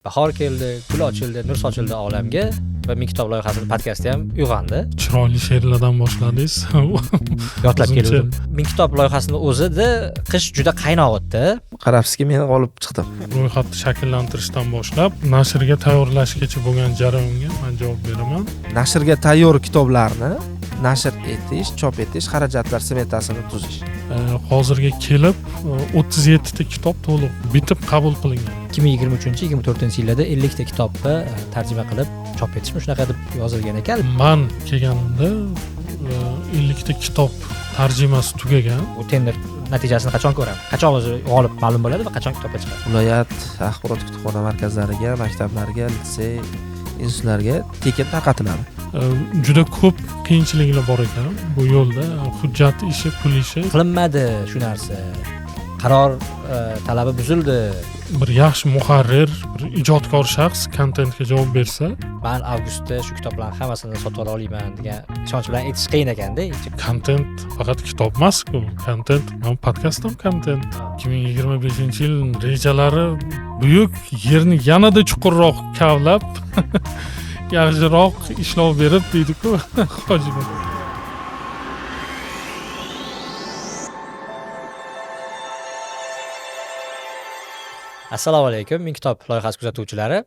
Bahor keldi, gul ochildi, nur sochildi olamga va Ming kitob loyihasining podkasti ham uyg'ondi. Chiroyli she'rlardan boshladingiz. Yodlab keldim. Ming kitob loyihasining o'zida qish juda qaynoq o'tdi. Qarabsizki, men g'olib chiqdim. Ro'yxatni shakllantirishdan boshlab nashrga tayyorlashgacha bo'lgan jarayonga men javob beraman. Nashrga tayyor kitoblarni nashr etish, chop etish, xarajatlar smetasini tuzish. Hozirga kelib 37 ta kitob to'liq bitib qabul qilingan. 2023-24-yillarda 50 ta kitobni tarjima qilib chop etishmi shunaqa deb yozilgan ekan. Men kelganimda 50 ta kitob tarjimasi tugagan. Bu tender natijasini qachon ko'ramiz? Qachon o'zi g'olib ma'lum bo'ladi va qachon kitobga chiqadi? Viloyat axborot kutubxona markazlariga, maktablarga, litsey, institutlarga tekin tarqatiladi. Juda ko'p qiyinchiliklar bor ekan bu yo'lda. Hujjat ishi, pul ishi. Qilinmadi shu narsa. Qaror talabi buzildi. Bir yaxshi muharrir, bir ijodkor shaxs kontentga javob bersa, Men avgustda shu kitoblarning hammasini sotib olayman degan ishonch bilan aytish qiyin ekanda. Kontent faqat kitob emas-ku. Kontent, men podkastim kontent. 2025-yil rejalari buyuk, yerni yanada chuqurroq kavlab, yaxshiroq ishlov berib deydi-ku, hojiba. Assalomu alaykum, Ming kitob loyihasi kuzatuvchilari.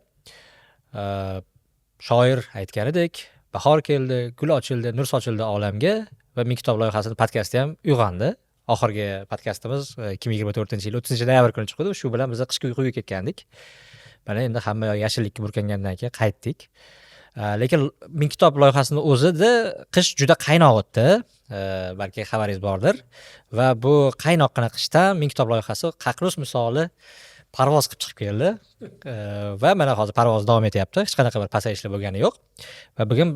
Shoir aytganidek, bahor keldi, gul ochildi, nur sochildi olamga va Ming kitob loyihasining podkasti ham uyg'ondi. Oxirgi podkastimiz 2024-yil 30-noyabr kuni chiqdi. Shu bilan biz qishki uyquga ketgandik. Mana endi hamma yashillikka burkangandan keyin qaytdik. Lekin Ming kitob loyihasining o'zida qish juda qaynoq o'tdi. Balki xabaringiz bordir. Va bu qaynoqqina qishda Ming kitob loyihasi Qaqnus misoli parvoz qilib chiqib keldi va mana hozir parvoz davom etyapti. Hech qanaqa bir pasayishlar bo'lgani yo'q. Va bugun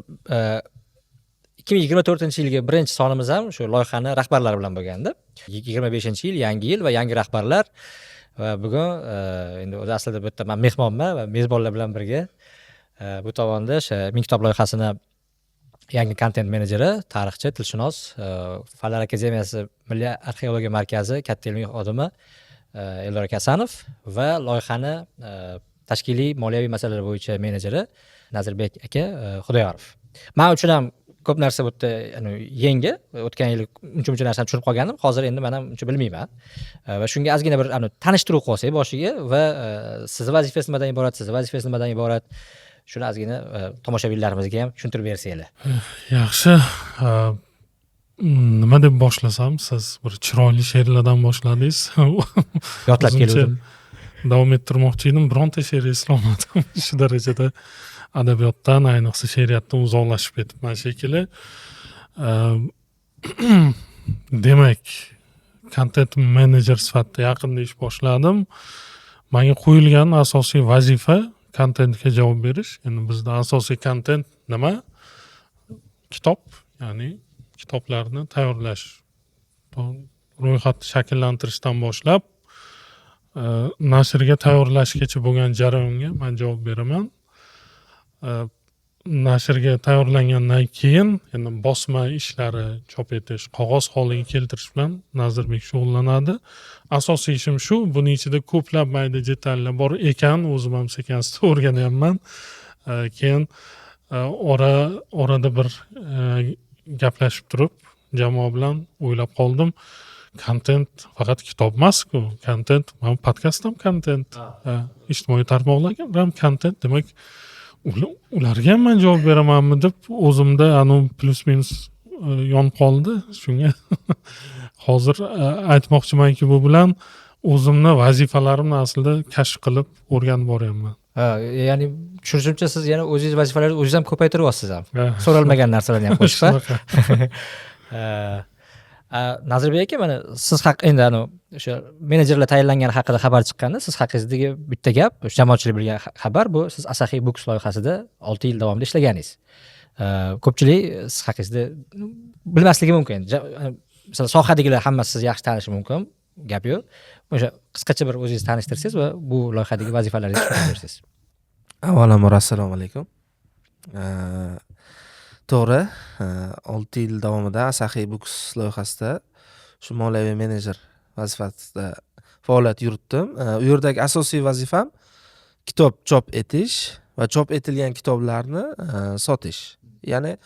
2024-yilgi birinchi sonimiz ham shu loyihani rahbarlari bilan bo'lgandi. 25-yil yangi yil va yangi rahbarlar va bugun endi o'zi aslida bu yerda men mehmonman va mezbonlar bilan birga bu tomonda o'sha Ming kitob loyihasini yangi kontent menejeri, tarixchi, tilshunos, Fanlar akademiyasi Milliy arxeologiya markazi katta ilmiy xodimi Eldor Kasanov va loyihani tashkiliy moliyaviy masalalar bo'yicha menejeri Nazirbek aka Xudoyorov. Men uchun ham ko'p narsa bu yerda yangi, o'tgan yil uncha narsani tushunib qolgandim. Hozir endi men ham uncha bilmayman. Va shunga ozgina bir tanishtiruv qilsak boshiga va siz vazifangiz nimadan iborat, siz vazifangiz nimadan iborat, shuni ozgina tomoshabinlarimizga ham tushuntirib bersanglar. Yaxshi. Nima deb boshlasam, siz bir chiroyli she'rlardan boshladingiz. Yodlab keldim. Davom ettirmoqchi edim, bironta she'r eslolmadim. Shu darajada adabiyotdan, ayniqsa she'riyatdan uzoqlashib ketibman shekilli. Demak, kontent menejer sifatida yaqinda ish boshladim. Menga qo'yilgan asosiy vazifa kontentga javob berish. Endi bizda asosiy kontent nima? Kitob, ya'ni kitoblarni tayyorlash, ro'yxatni shakllantirishdan boshlab nashrga tayyorlashgacha bo'lgan jarayonga men javob beraman. Nashrga tayyorlangandan keyin endi bosma ishlari, chop etish, qog'oz holiga keltirish bilan Nazirbek shug'ullanadi. Asosiy ishim shu. Buning ichida ko'plab mayda detallar bor ekan, o'zim ham sekin-asta o'rganyapman. Keyin orada bir gaplashib turib, jamoa bilan o'ylab qoldim. Kontent faqat kitob emas-ku. Kontent, men podkastim kontent. Ijtimoiy tarmoqlarga ham kontent, demak, ularga ham men javob beramanmi deb o'zimda plus minus yonib qoldi. Shunga hozir aytmoqchimanki, bu bilan o'zimni vazifalarimni aslida kashf qilib o'rganib boryapman. Ya'ni tushunishimcha siz yana o'zingiz vazifalarni o'zingiz ham ko'paytiryapsiz ham. So'ralmagan narsalarni ham qo'shib. Nazirbek aka, mana siz endi o'sha menejerlar tayinlangani haqida xabar chiqqanda, siz haqingizdagi bitta gap, o'sha jamoatchilik bilgan xabar bu, siz Asaxiy Books loyihasida 6 yil davomida ishlaganingiz. Ko'pchilik siz haqingizda bilmasligi mumkin. Masalan, sohadagilar hammasi sizni yaxshi tanishi mumkin. Gap yo'q. O'sha qisqacha bir o'zingizni tanishtirsangiz va bu loyihadagi vazifalaringizni tushuntirib bersangiz. Avvalambor assalomu alaykum. To'g'ri, 6 yil davomida Asaxiy Books loyihasida shu moliyaviy menejer vazifasida faoliyat yuritdim. U yerdagi asosiy vazifam kitob chop etish va chop etilgan kitoblarni sotish. Ya'ni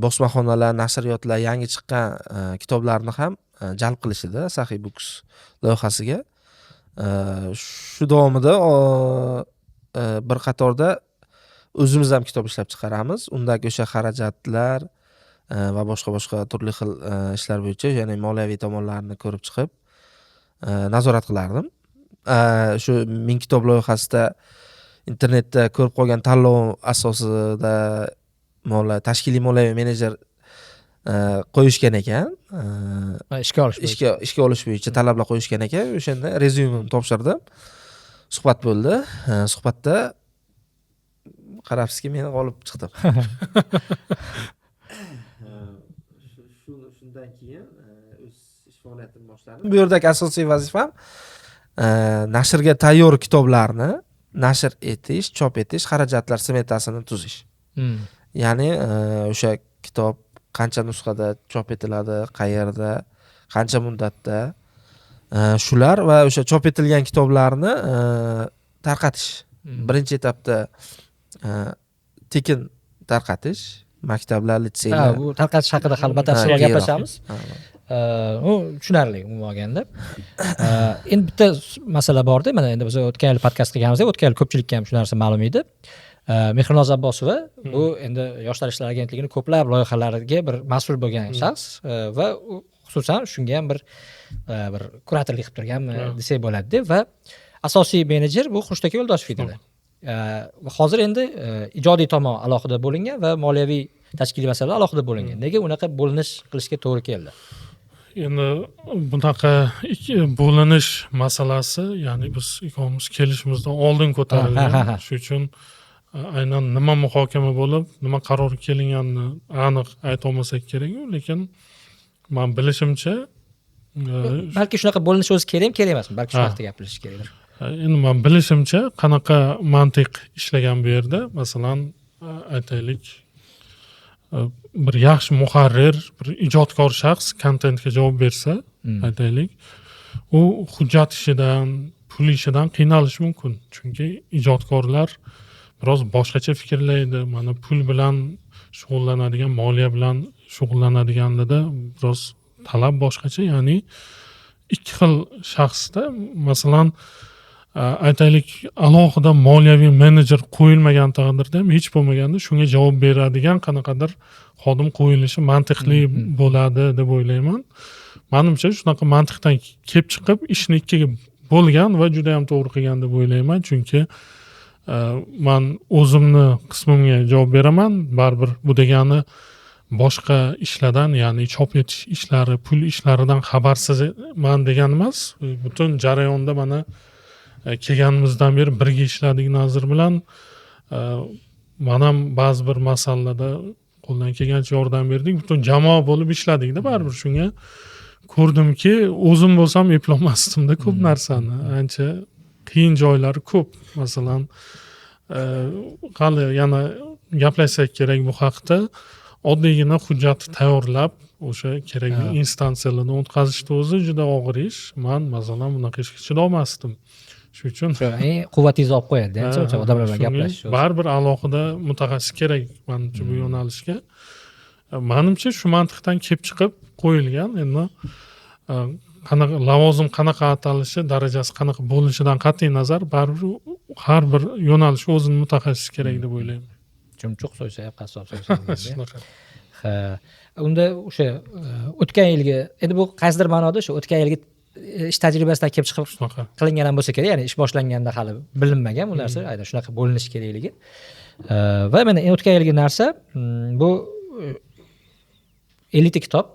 bosmaxonalar, nashriyotlar yangi chiqqan kitoblarni ham jalb qilishida Saxiy Books loyihasiga. Shu davomida bir qatorda o'zimiz ham kitob ishlab chiqaramiz. Undagi o'sha xarajatlar va boshqa turli xil ishlar bo'yicha, ya'ni moliyaviy tomonlarini ko'rib chiqib nazorat qilardim. Shu 1000 kitob loyihasida internetda ko'rib qolgan tanlov asosida tashkiliy moliyaviy menejer qo'yishgan ekan. Ishga olish bo'yicha talablar qo'yishgan ekan. O'shanda rezyumimni topshirdim. Suhbat bo'ldi. Suhbatda qarabsizki, men g'olib chiqdim. Shundan keyin o'z ish faoliyatimni boshladim. Bu yerdagi asosiy vazifam nashrga tayyor kitoblarni nashr etish, chop etish, xarajatlar smetasini tuzish. Ya'ni o'sha kitob qancha nusxada chop etiladi, qayerda, qancha muddatda, shular va o'sha chop etilgan kitoblarni tarqatish. Birinchi etapda tekin tarqatish, maktablar, litseylar. Bu tarqatish haqida hali batafsil gaplashamiz. U tushunarli umuman olganda. Endi bitta masala borda, mana endi biz o'tgan yil podkast qilganimizda, o'tgan yil ko'pchilikka ham shu narsa ma'lum edi. Mehrinoz Abbosova bu endi Yoshlar ishlari agentligining ko'plab loyihalariga bir mas'ul bo'lgan shaxs va xususan shunga ham bir kuratorlik qilib turganmi desak bo'ladi va asosiy menejer bu Xurshidaka Yo'ldoshev edi. Hozir endi ijodiy tomon alohida bo'lingan va moliyaviy tashkiliy masalalar alohida bo'lingan. Nega unaqa bo'linish qilishga to'g'ri keldi? Endi bunaqa bo'linish masalasi, ya'ni biz ikkovimiz kelishimizdan oldin ko'tarilgan. Shuning uchun aynan nima muhokama bo'lib, nima qaror kelinganini aniq ayta olmasak kerak, lekin men bilishimcha balki shunaqa bo'linishi o'zi kerak emasmi? Balki shu haqida gapirish kerakdir. Endi men bilishimcha qanaqa mantiq ishlagan bu yerda, masalan, aytaylik, bir yaxshi muharrir, bir ijodkor shaxs kontentga javob bersa, aytaylik, u hujjat ishidan, pul ishidan qiynalishi mumkin. Chunki ijodkorlar biroz boshqacha fikrlaydi. Mana pul bilan shug'ullanadigan, moliya bilan shug'ullanadiganida biroz talab boshqacha, ya'ni ikki xil shaxsda, masalan, aytaylik, alohida moliyaviy menejer qo'yilmagan taqdirda ham hech bo'lmaganda shunga javob beradigan qanaqadir xodim qo'yilishi mantiqli bo'ladi deb o'ylayman. Menimcha shunaqa mantiqdan kelib chiqib ishni ikkiga bo'lgan va juda ham to'g'ri qilgan deb o'ylayman. Chunki men o'zimni qismimga javob beraman. Baribir bu degani boshqa ishlardan, ya'ni chop etish ishlari, pul ishlaridan xabarsizman degani emas. Butun jarayonda mana kelganimizdan beri birga ishladik Nazir bilan. Men ham ba'zi bir masalalarda qo'ldan kelgancha yordam berdik. Butun jamoa bo'lib ishladik-da, baribir shunga ko'rdimki, o'zim bo'lsam eplolmasdim-da ko'p narsani. Ancha qiyin joylari ko'p. Masalan, hali yana gaplashsak kerak bu haqda. Oddiygina hujjat tayyorlab, o'sha kerakli instansiyalardan o'tkazishni o'zi juda og'ir ish. Men masalan bunaqa ishga chidolmasdim. Shuning uchun quvvatingizni olib qo'yadi, o'sha odamlar bilan gaplashish. Baribir alohida mutaxassis kerak menimcha bu yo'nalishga. Menimcha shu mantiqdan kelib chiqib qo'yilgan. Endi qanaqa lavozim, qanaqa atalishi, darajasi qanaqa bo'lishidan qat'iy nazar, baribir har bir yo'nalish o'zining mutaxassisi kerak deb o'ylayman. Chumchuq so'ysa ham qassob so'ysa. Unda o'sha o'tgan yilgi, endi bu qaysidir ma'noda o'sha o'tgan yilgi ish tajribasidan kelib chiqib qilingan ham bo'lsa kerak, ya'ni ish boshlanganda hali bilinmagan bu narsa, aynan shunaqa bo'linishi kerakligi. Va mana o'tgan yilgi narsa bu 50 ta kitob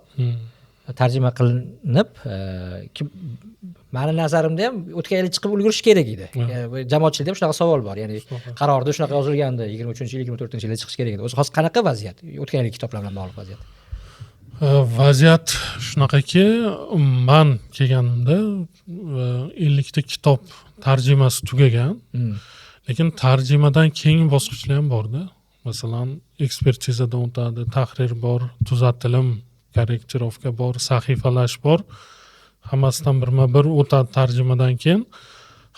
tarjima qilinib, meni nazarimda ham o'tgan yil chiqib ulgurish kerak edi. Jamoatchilikda ham shunaqa savol bor. Ya'ni qarorda shunaqa yozilgandi, 23-yil, 24-yilda chiqish kerak edi. O'zi hozir qanaqa vaziyat? O'tgan yilgi kitoblar bilan bog'liq vaziyat. Vaziyat shunaqaki, men kelganimda 50 ta kitob tarjimasi tugagan. Lekin tarjimadan keyingi bosqichlar ham bor-da. Masalan, ekspertizadan o'tadi, tahrir bor, tuzatilim, korrektirovka bor, sahifalash bor. Hammasidan birma-bir o'tadi tarjimadan keyin.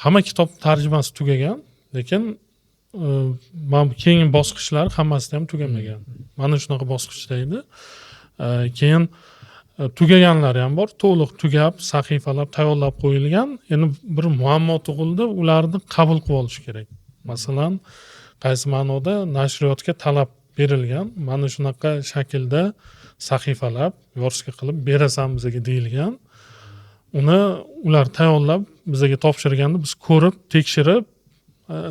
Hamma kitob tarjimasi tugagan. lekin mana keyingi bosqichlar hammasi ham tugamagan. Mana shunaqa bosqichda edi. Keyin tugaganlari ham bor, to'liq tugab, sahifalab tayyorlab qo'yilgan. Endi bir muammo tug'ildi, ularni qabul qilib olish kerak. Masalan, qaysi ma'noda nashriyotga talab berilgan, mana shunaqa shaklda sahifalab, yorska qilib berasan bizga deyilgan. Uni ular tayyorlab bizga topshirganda biz ko'rib, tekshirib,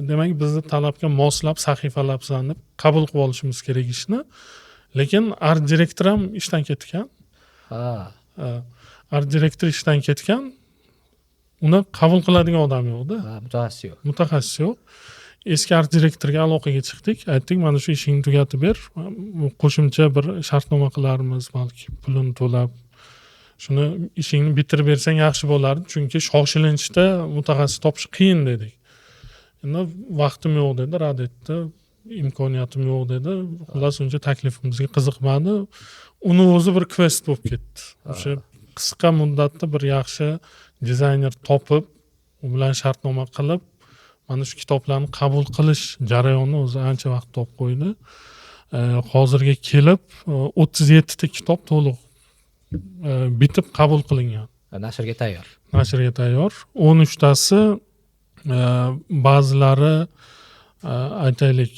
demak bizni talabga moslab sahifalabsan deb qabul qilib olishimiz kerak ishni. Lekin art direktor ham ishdan ketgan. Art direktor ishdan ketgan. Uni qabul qiladigan odam yo'qda. Mutaxassis yo'q. Mutaxassis yo'q. Eski art direktorga aloqaga chiqdik. Aytdik, mana shu ishingni tugatib ber. Qo'shimcha bir shartnoma qilarmiz, balki pulini to'lab. Shuni ishingni bitirib bersang yaxshi bo'lardi, chunki shoshilinchda mutaxassis topish qiyin dedik. Endi vaqtim yo'q dedi, rad etdi. Imkoniyatim yo'q dedi. Xullas uncha taklifimizga qiziqmadi. Uni o'zi bir quest bo'lib ketdi. O'sha qisqa muddatda bir yaxshi dizayner topib, u bilan shartnoma qilib, mana shu kitoblarni qabul qilish jarayoni o'zi ancha vaqt olib qo'ydi. Hozirga kelib 37 ta kitob to'liq bitib qabul qilingan. Nashrga tayyor. Nashrga tayyor. 13 tasi ba'zilari aytaylik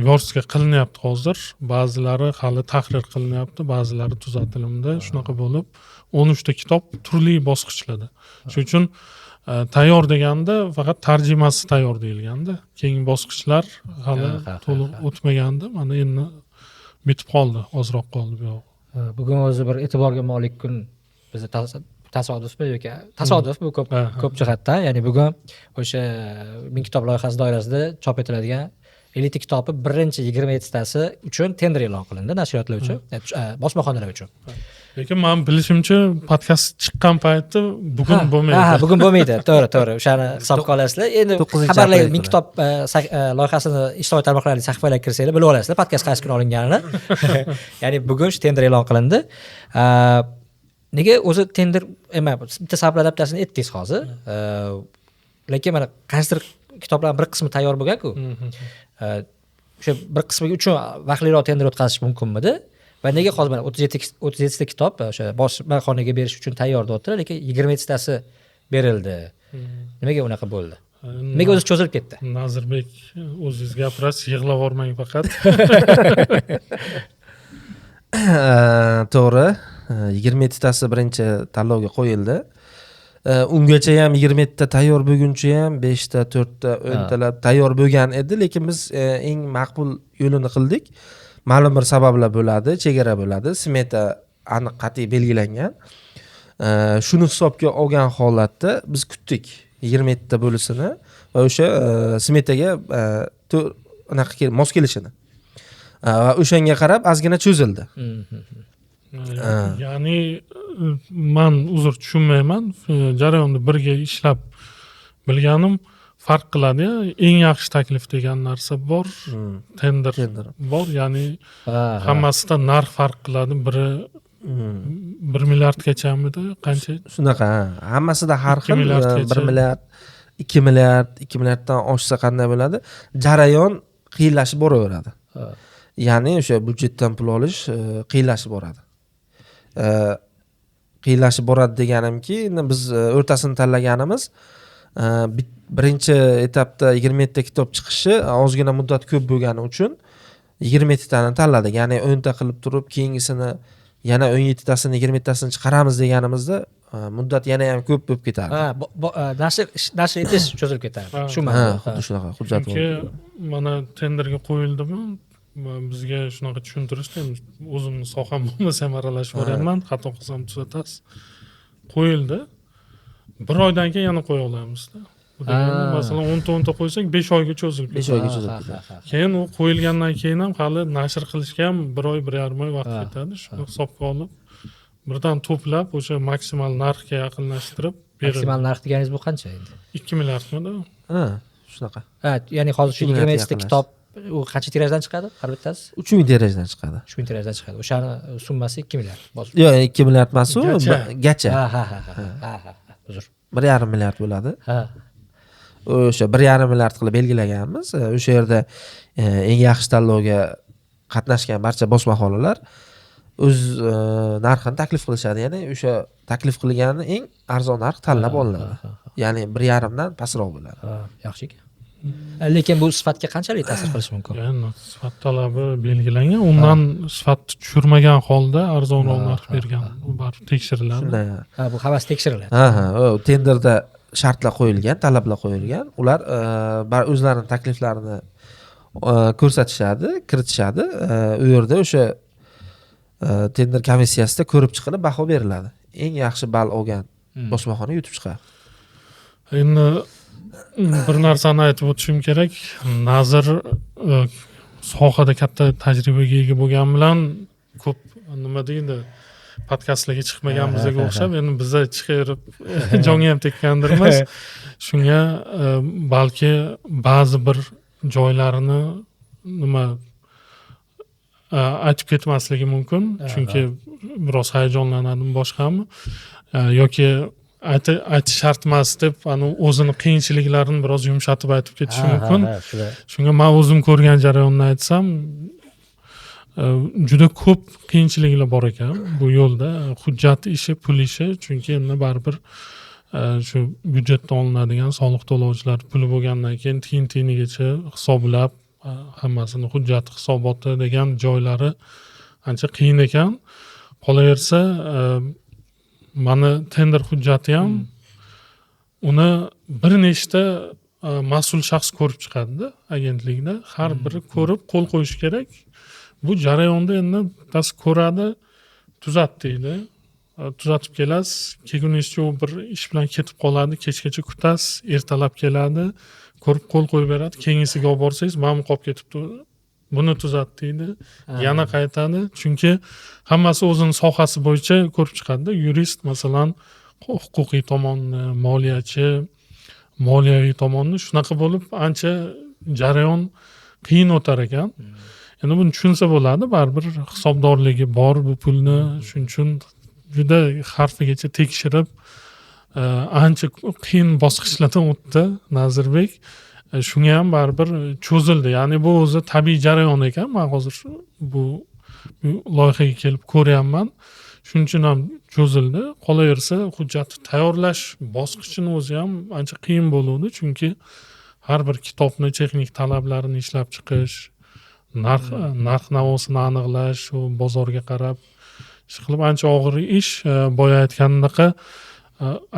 yorska qilinyapti hozir, ba'zilari hali tahrir qilinyapti, ba'zilari tuzatilimda. Shunaqa bo'lib 13 ta kitob turli bosqichlarda. Shuning uchun tayyor deganda faqat tarjimasi tayyor deyilganda, keyingi bosqichlar hali to'liq o'tmaganda, mana endi bitib qoldi, ozroq qoldi bu yo'q. Bugun o'zi bir e'tiborga molik kun. Bizda tasodifmi yoki tasodif bu ko'p jihatdan, ya'ni bugun o'sha 1000 kitob loyihasi doirasida chop etiladigan 50 ta kitobi birinchi 27 tasi uchun tender e'lon qilindi nashriyotlar uchun, bosmaxonalar uchun. Lekin men bilishimcha podkast chiqqan paytda bugun bo'lmaydi. Bugun bo'lmaydi. To'g'ri. O'shani hisobga olasizlar. Endi xabarlar 1000 kitob loyihasini ijtimoiy tarmoqlarga sahifalarga kirsanglar bilib olasizlar podkast qaysi kun olinganini. Ya'ni bugun shu tender e'lon qilindi. Nega o'zi tender emas, bitta sabablardan bittasini aytdingiz hozir. Lekin mana qaysidir kitoblarning bir qismi tayyor bo'lgan-ku. O'sha bir qismi uchun vaqtliroq tender o'tkazish mumkinmidi? Va nega hozir mana 37 ta kitob o'sha bosmaxonaga berish uchun tayyor deyaptilar, lekin 27 tasi berildi. Nimaga unaqa bo'ldi? Nega o'zi cho'zilib ketdi? Nazirbek, o'zingiz gapirasiz, yig'lab yormang faqat. To'g'ri. 27 tasi birinchi tanlovga qo'yildi. Ungacha ham 20 ta tayyor bo'lguncha ham 5 ta, 4 ta, 10 talab tayyor bo'lgan edi, lekin biz eng maqbul yo'lini qildik. Ma'lum bir sabablar bo'ladi, chegara bo'ladi, smeta aniq qat'iy belgilangan. Shuni hisobga olgan holatda biz kutdik 27 ta bo'lisini va o'sha smetaga unaqa mos kelishini. Va o'shanga qarab ozgina cho'zildi. Ya'ni men uzr tushunmayman, jarayonda birga ishlab bilganim farq qiladi. Eng yaxshi taklif degan narsa bor, tender bor, ya'ni hammasida narx farq qiladi. Biri 1 milliardgachamidi, qancha? Shunaqa, hammasida har xil 1 milliard, 2 milliard, 2 milliarddan oshsa qanday bo'ladi? Jarayon qiyinlashib boraveradi. Ya'ni o'sha budjetdan pul olish qiyinlashib boradi. Qiyinlashib boradi deganimki, biz o'rtasini tanlaganimiz birinchi etapda 27 ta kitob chiqishi ozgina muddat ko'p bo'lgani uchun 27 tani tanladik. Ya'ni 10 ta qilib turib, keyingisini yana 17 tasini, 20 tasini chiqaramiz deganimizda muddat yana ham ko'p bo'lib ketardi. Nashr etish cho'zilib ketardi. Shu ma'noda. Xuddi shunaqa hujjat bo'ldi. Mana tenderga qo'yildimi? Bizga shunaqa tushuntirishdi. O'zimni soham bo'lmasa ham aralashib boryapman, xato qilsam tuzatasiz. Qo'yildi. 1 oydan keyin yana qo'ya olamizda. Masalan 10 ta qo'ysak 5 oyga cho'zilib ketadi. 5 oyga cho'zilib ketadi. Keyin u qo'yilgandan keyin ham hali nashr qilishga ham 1 oy, 1,5 oy vaqt ketadi. Shuni hisobga olib, birdan to'plab o'sha maksimal narxga yaqinlashtirib beradi. Maksimal narx deganingiz bu qancha endi? 2 milliardmidi? Shunaqa. Ya'ni hozir shu 27 ta kitob u qancha tirajdan chiqadi? Har bittasi 3000 tirajdan chiqadi. 3000 tirajdan chiqadi. O'shani summasi 2 milliard. Yo'q, 2 milliard emas u, gacha. Uzr. 1,5 milliard bo'ladi. o'sha 1,5 milliard qilib belgilaganmiz. O'sha yerda eng yaxshi tanlovga qatnashgan barcha bosmaxonalar o'z narxini taklif qilishadi. Ya'ni o'sha taklif qilgani eng arzon narx tanlab olinadi. Ya'ni 1,5 dan pastroq bo'ladi. Yaxshi ekan. Lekin bu sifatga qanchalik ta'sir qilishi mumkin? Yani sifat talabi belgilangan, undan sifatni tushirmagan holda arzonroq narx bergan, u baribir tekshiriladi. Shunday. Bu havas tekshiriladi. O tenderda shartlar qo'yilgan, talablar qo'yilgan. Ular o'zlarining takliflarini ko'rsatishadi, kiritishadi. U yerda o'sha tender komissiyasida ko'rib chiqilib baho beriladi. Eng yaxshi ball olgan bosmaxona yutib chiqadi. Endi bir narsani aytib o'tishim kerak. Nazir sohada katta tajribaga ega bo'lgan bilan ko'p nima deydi, podkastlarga chiqmagan bizga o'xshab, endi biza chiqarib jonga ham tekkandirmiz. Shunga balki ba'zi bir joylarini nima aytib ketmasligi mumkin, chunki biroz hayajonlanadimi boshqami yoki aytish shart emas deb o'zini qiyinchiliklarini biroz yumshatib aytib ketishi mumkin. Shunga men o'zim ko'rgan jarayonni aytsam, juda ko'p qiyinchiliklar bor ekan bu yo'lda. Hujjat ishi, pul ishi, chunki endi baribir shu byudjetdan olinadigan soliq to'lovchilar puli bo'lgandan keyin tiyin-tiyinigacha hisoblab hammasini hujjat hisoboti degan joylari ancha qiyin ekan. Qolaversa mana tender hujjati ham uni bir nechta mas'ul shaxs ko'rib chiqadi agentlikda. Har biri ko'rib qo'l qo'yishi kerak. Bu jarayonda endi bittasi ko'radi, tuzatdi. Tuzatib kelasiz, kelgunizcha u bir ish bilan ketib qoladi, kechgacha kutasiz, ertalab keladi, ko'rib qo'l qo'yib beradi, keyingisiga olib borsangiz, "Mana qolib ketibdi, buni tuzat" deydi, yana qaytadi. Chunki hammasi o'zining sohasi bo'yicha ko'rib chiqadi. Yurist masalan huquqiy tomonni, moliyachi moliyaviy tomonni, shunaqa bo'lib ancha jarayon qiyin o'tar ekan. Endi buni tushunsa bo'ladi, baribir hisobdorligi bor bu pulni, shuning uchun juda harfigacha tekshirib ancha qiyin bosqichlardan o'tdi Nazirbek. Shunga ham baribir cho'zildi. Ya'ni bu o'zi tabiiy jarayon ekan. Men hozir bu loyihaga kelib ko'ryapman. Shuning uchun ham cho'zildi. Qolaversa, hujjatni tayyorlash bosqichini o'zi ham ancha qiyin bo'ladi, chunki har bir kitobni texnik talablarini ishlab chiqish, narx-navosini aniqlash, u bozorga qarab qilib ancha og'ir ish. Boya aytganimdek,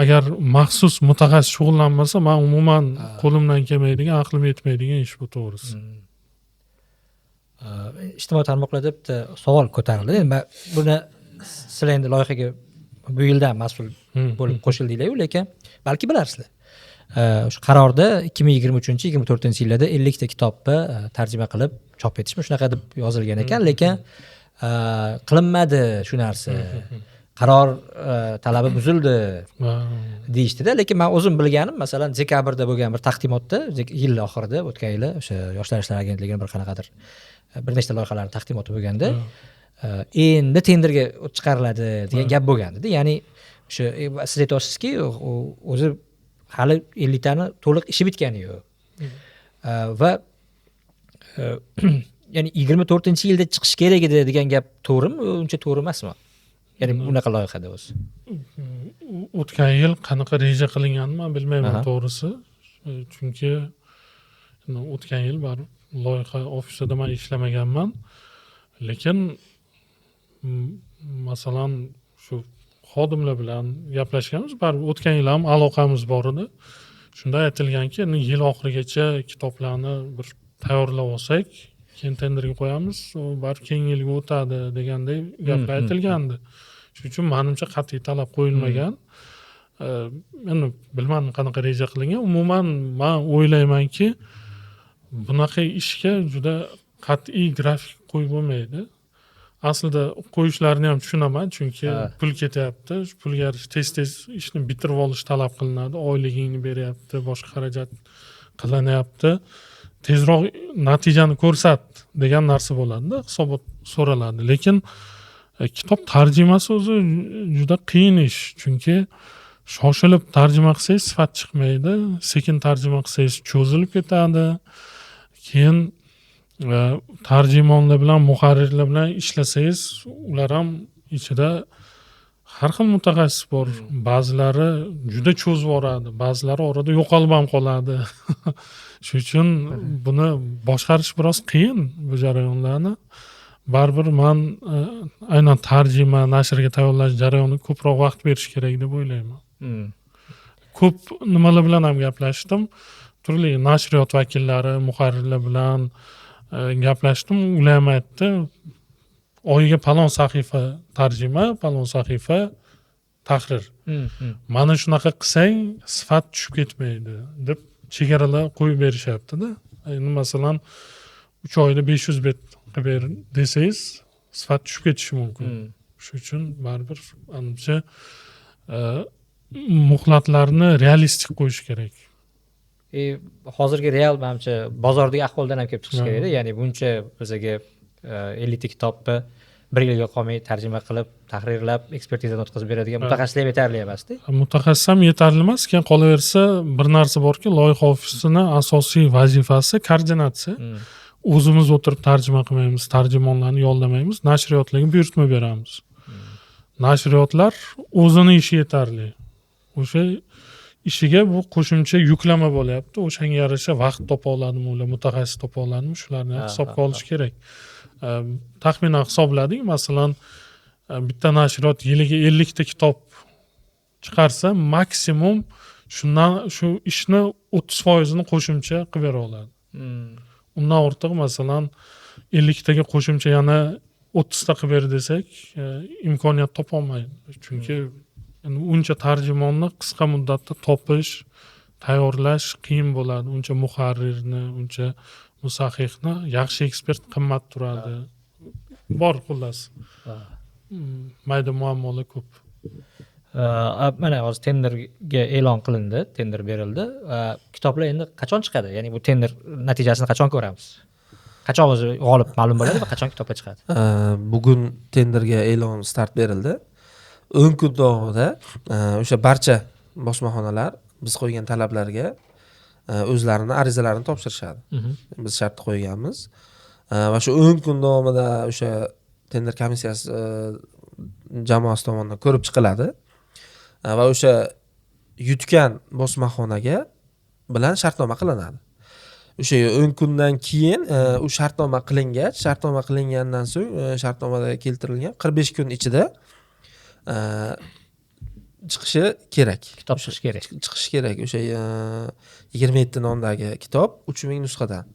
agar maxsus mutaxassis shug'ullanmasa, men umuman qo'limdan kelmaydigan, aqlim yetmaydigan ish bu, to'g'risi. Ijtimoiy tarmoqlarda bitta savol ko'tarildi. Men buni sizlar endi loyihaga bu yildan mas'ul bo'lib qo'shildinglar-ku, lekin balki bilarsizlar. O'sha qarorda 2023-2024-yillarda 50 ta kitobni tarjima qilib chop etishmi, shunaqa deb yozilgan ekan, lekin qilinmadi shu narsa. Qaror talabi buzildi deyishdida. Lekin men o'zim bilganim, masalan, dekabrda bo'lgan bir taqdimotda, yil oxirida, o'tgan yili o'sha Yoshlar ishlari agentligining bir qanaqadir bir nechta loyihalarning taqdimoti bo'lganda, endi tenderga chiqariladi degan gap bo'lgandi. Ya'ni o'sha siz aytyapsizki, o'zi hali 50 tani to'liq ishi bitgani yo'q. Va ya'ni 24-yilda chiqish kerak edi degan gap to'g'rimi? Uncha to'g'ri emasmi? Ya'ni bunaqa loyihada o'zi. O'tgan yil qanaqa reja qilinganini men bilmayman, to'g'risi. Chunki o'tgan yil baribir loyiha ofisida men ishlamaganman. Lekin masalan shu xodimlar bilan gaplashganmiz, baribir o'tgan yil ham aloqamiz bor edi. Shunda aytilganki, yil oxirigacha kitoblarni bir tayyorlab olsak, keyin tenderga qo'yamiz, baribir keyingi yilga o'tadi deganday gaplar aytilgandi. Shuning uchun menimcha qat'iy talab qo'yilmagan. Endi bilmadim qanaqa reja qilingan. Umuman men o'ylaymanki, bunaqa ishga juda qat'iy grafik qo'yib bo'lmaydi. Aslida qo'yishlarini ham tushunaman, chunki pul ketyapti. Shu pulga tez-tez ishni bitirib olish talab qilinadi, oyligingni beryapti, boshqa xarajat qilinyapti. Tezroq natijani ko'rsat degan narsa bo'ladi-da, hisobot so'raladi. Lekin kitob tarjimasi o'zi juda qiyin ish, chunki shoshilib tarjima qilsangiz sifat chiqmaydi, sekin tarjima qilsangiz cho'zilib ketadi. Keyin tarjimonlar bilan, muharrirlar bilan ishlasangiz, ular ham ichida har xil mutaxassis bor. Ba'zilari juda cho'zib yuboradi, ba'zilari orada yo'qolib ham qoladi. Shuning uchun buni boshqarish biroz qiyin bu jarayonlarni. Baribir men aynan tarjima, nashrga tayyorlash jarayoniga ko'proq vaqt berish kerak deb o'ylayman. Ko'p nimalar bilan ham gaplashdim. Turli nashriyot vakillari, muharrirlar bilan gaplashdim. Ular ham aytdi, oyiga palon sahifa tarjima, palon sahifa tahrir. Mana shunaqa qilsang sifat tushib ketmaydi deb chegaralar qo'yib berishyapti-da. Endi masalan 3 oyda 500 bet qilib ber desangiz, sifat tushib ketishi mumkin. Shuning uchun baribir ancha muhlatlarni realistik qo'yish kerak. Hozirgi real menimcha bozordagi ahvoldan ham kelib chiqish kerak-da. Ya'ni buncha bizga 50 ta kitobni bir yilga qolmay tarjima qilib, tahrirlab, ekspertizadan o'tkazib beradigan mutaxassislar yetarli emas-da. Mutaxassis ham yetarli emas, keyin qolaversa bir narsa borki, loyiha ofisining asosiy vazifasi koordinatsiya. O'zimiz o'tirib tarjima qilmaymiz, tarjimonlarni yollamaymiz, nashriyotlarga buyurtma beramiz. Nashriyotlar o'zini ishi yetarli. O'sha ishiga bu qo'shimcha yuklama bo'lyapti. O'shanga yarasha vaqt topa oladimi, ular mutaxassis topa oladimi, shularni hisobga olish kerak. Taxminan hisobladik, masalan, bitta nashriyot yiliga 50 ta kitob chiqarsa, maksimum shu ishni 30% ni qo'shimcha qilib bera oladi. Undan ortiq masalan 50 taga qo'shimcha yana 30 ta qilib ber desak, imkoniyat topa olmaydi. Chunki uncha tarjimonni qisqa muddatda topish, tayyorlash qiyin bo'ladi. Uncha muharrirni, uncha musahhihni yaxshi ekspert qimmat turadi. Bor xullas. Mayda muammolar ko'p. Mana hozir tenderga e'lon qilindi, tender berildi. Kitoblar endi qachon chiqadi? Ya'ni bu tender natijasini qachon ko'ramiz? Qachon o'zi g'olib ma'lum bo'ladi va qachon kitoblar chiqadi? Bugun tenderga e'lon start berildi. 10 kun davomida o'sha barcha bosmaxonalar biz qo'ygan talablarga o'zlarini arizalarini topshirishadi. Biz shart qo'yganmiz. Va shu 10 kun davomida o'sha tender komissiyasi jamoasi tomonidan ko'rib chiqiladi. Va o'sha yutgan bosmaxonaga bilan shartnoma qilinadi. O'sha 10 kundan keyin u shartnoma qilingach, shartnoma qilingandan so'ng shartnomada keltirilgan 45 kun ichida chiqishi kerak. Kitob chiqishi kerak. Chiqishi kerak. O'sha 27 nomdagi kitob 3000 nusxadan.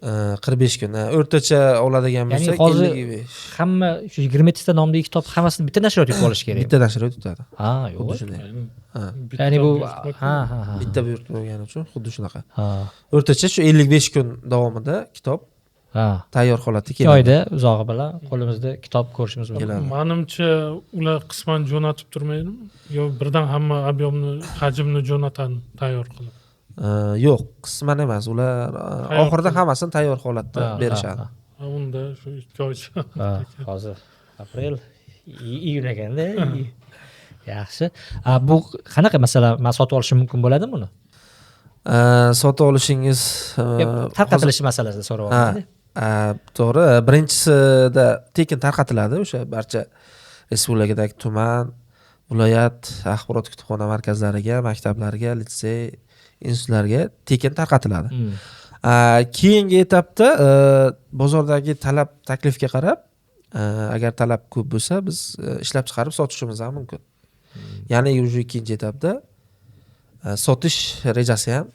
45 kun. O'rtacha oladigan bo'lsak, ya'ni hozir hamma shu 27 ta nomdagi kitob hammasini bitta nashriyot yutib olish kerak. Bitta nashriyot yutadi. Ha, yo'q. Ya'ni bu bitta buyurtma bo'lgani uchun xuddi shunaqa. O'rtacha shu 55 kun davomida kitob tayyor holatda keladi. 2 oyda uzog'i bilan qo'limizda kitob ko'rishimiz mumkin. Menimcha ular qisman jo'natib turmaydimi? Yo birdan hamma ob'yomni, hajmni jo'natadi tayyor qilib. Yo'q, qisman emas. Ular oxirida hammasini tayyor holatda berishadi. Unda shu 2 oycha. Hozir aprel, iyun ekanda. Yaxshi. Bu qanaqa masalan, men sotib olishim mumkin bo'ladimi buni? Sotib olishingiz tarqatilishi masalasida so'rayapman. To'g'ri, birinchisida tekin tarqatiladi o'sha barcha respublikadagi tuman, viloyat axborot kutubxona markazlariga, maktablarga, litsey, institutlarga tekin tarqatiladi. Keyingi etapda bozordagi talab taklifga qarab, agar talab ko'p bo'lsa, biz ishlab chiqarib sotishimiz ham mumkin. Ya'ni o'sha ikkinchi etapda sotish rejasi ham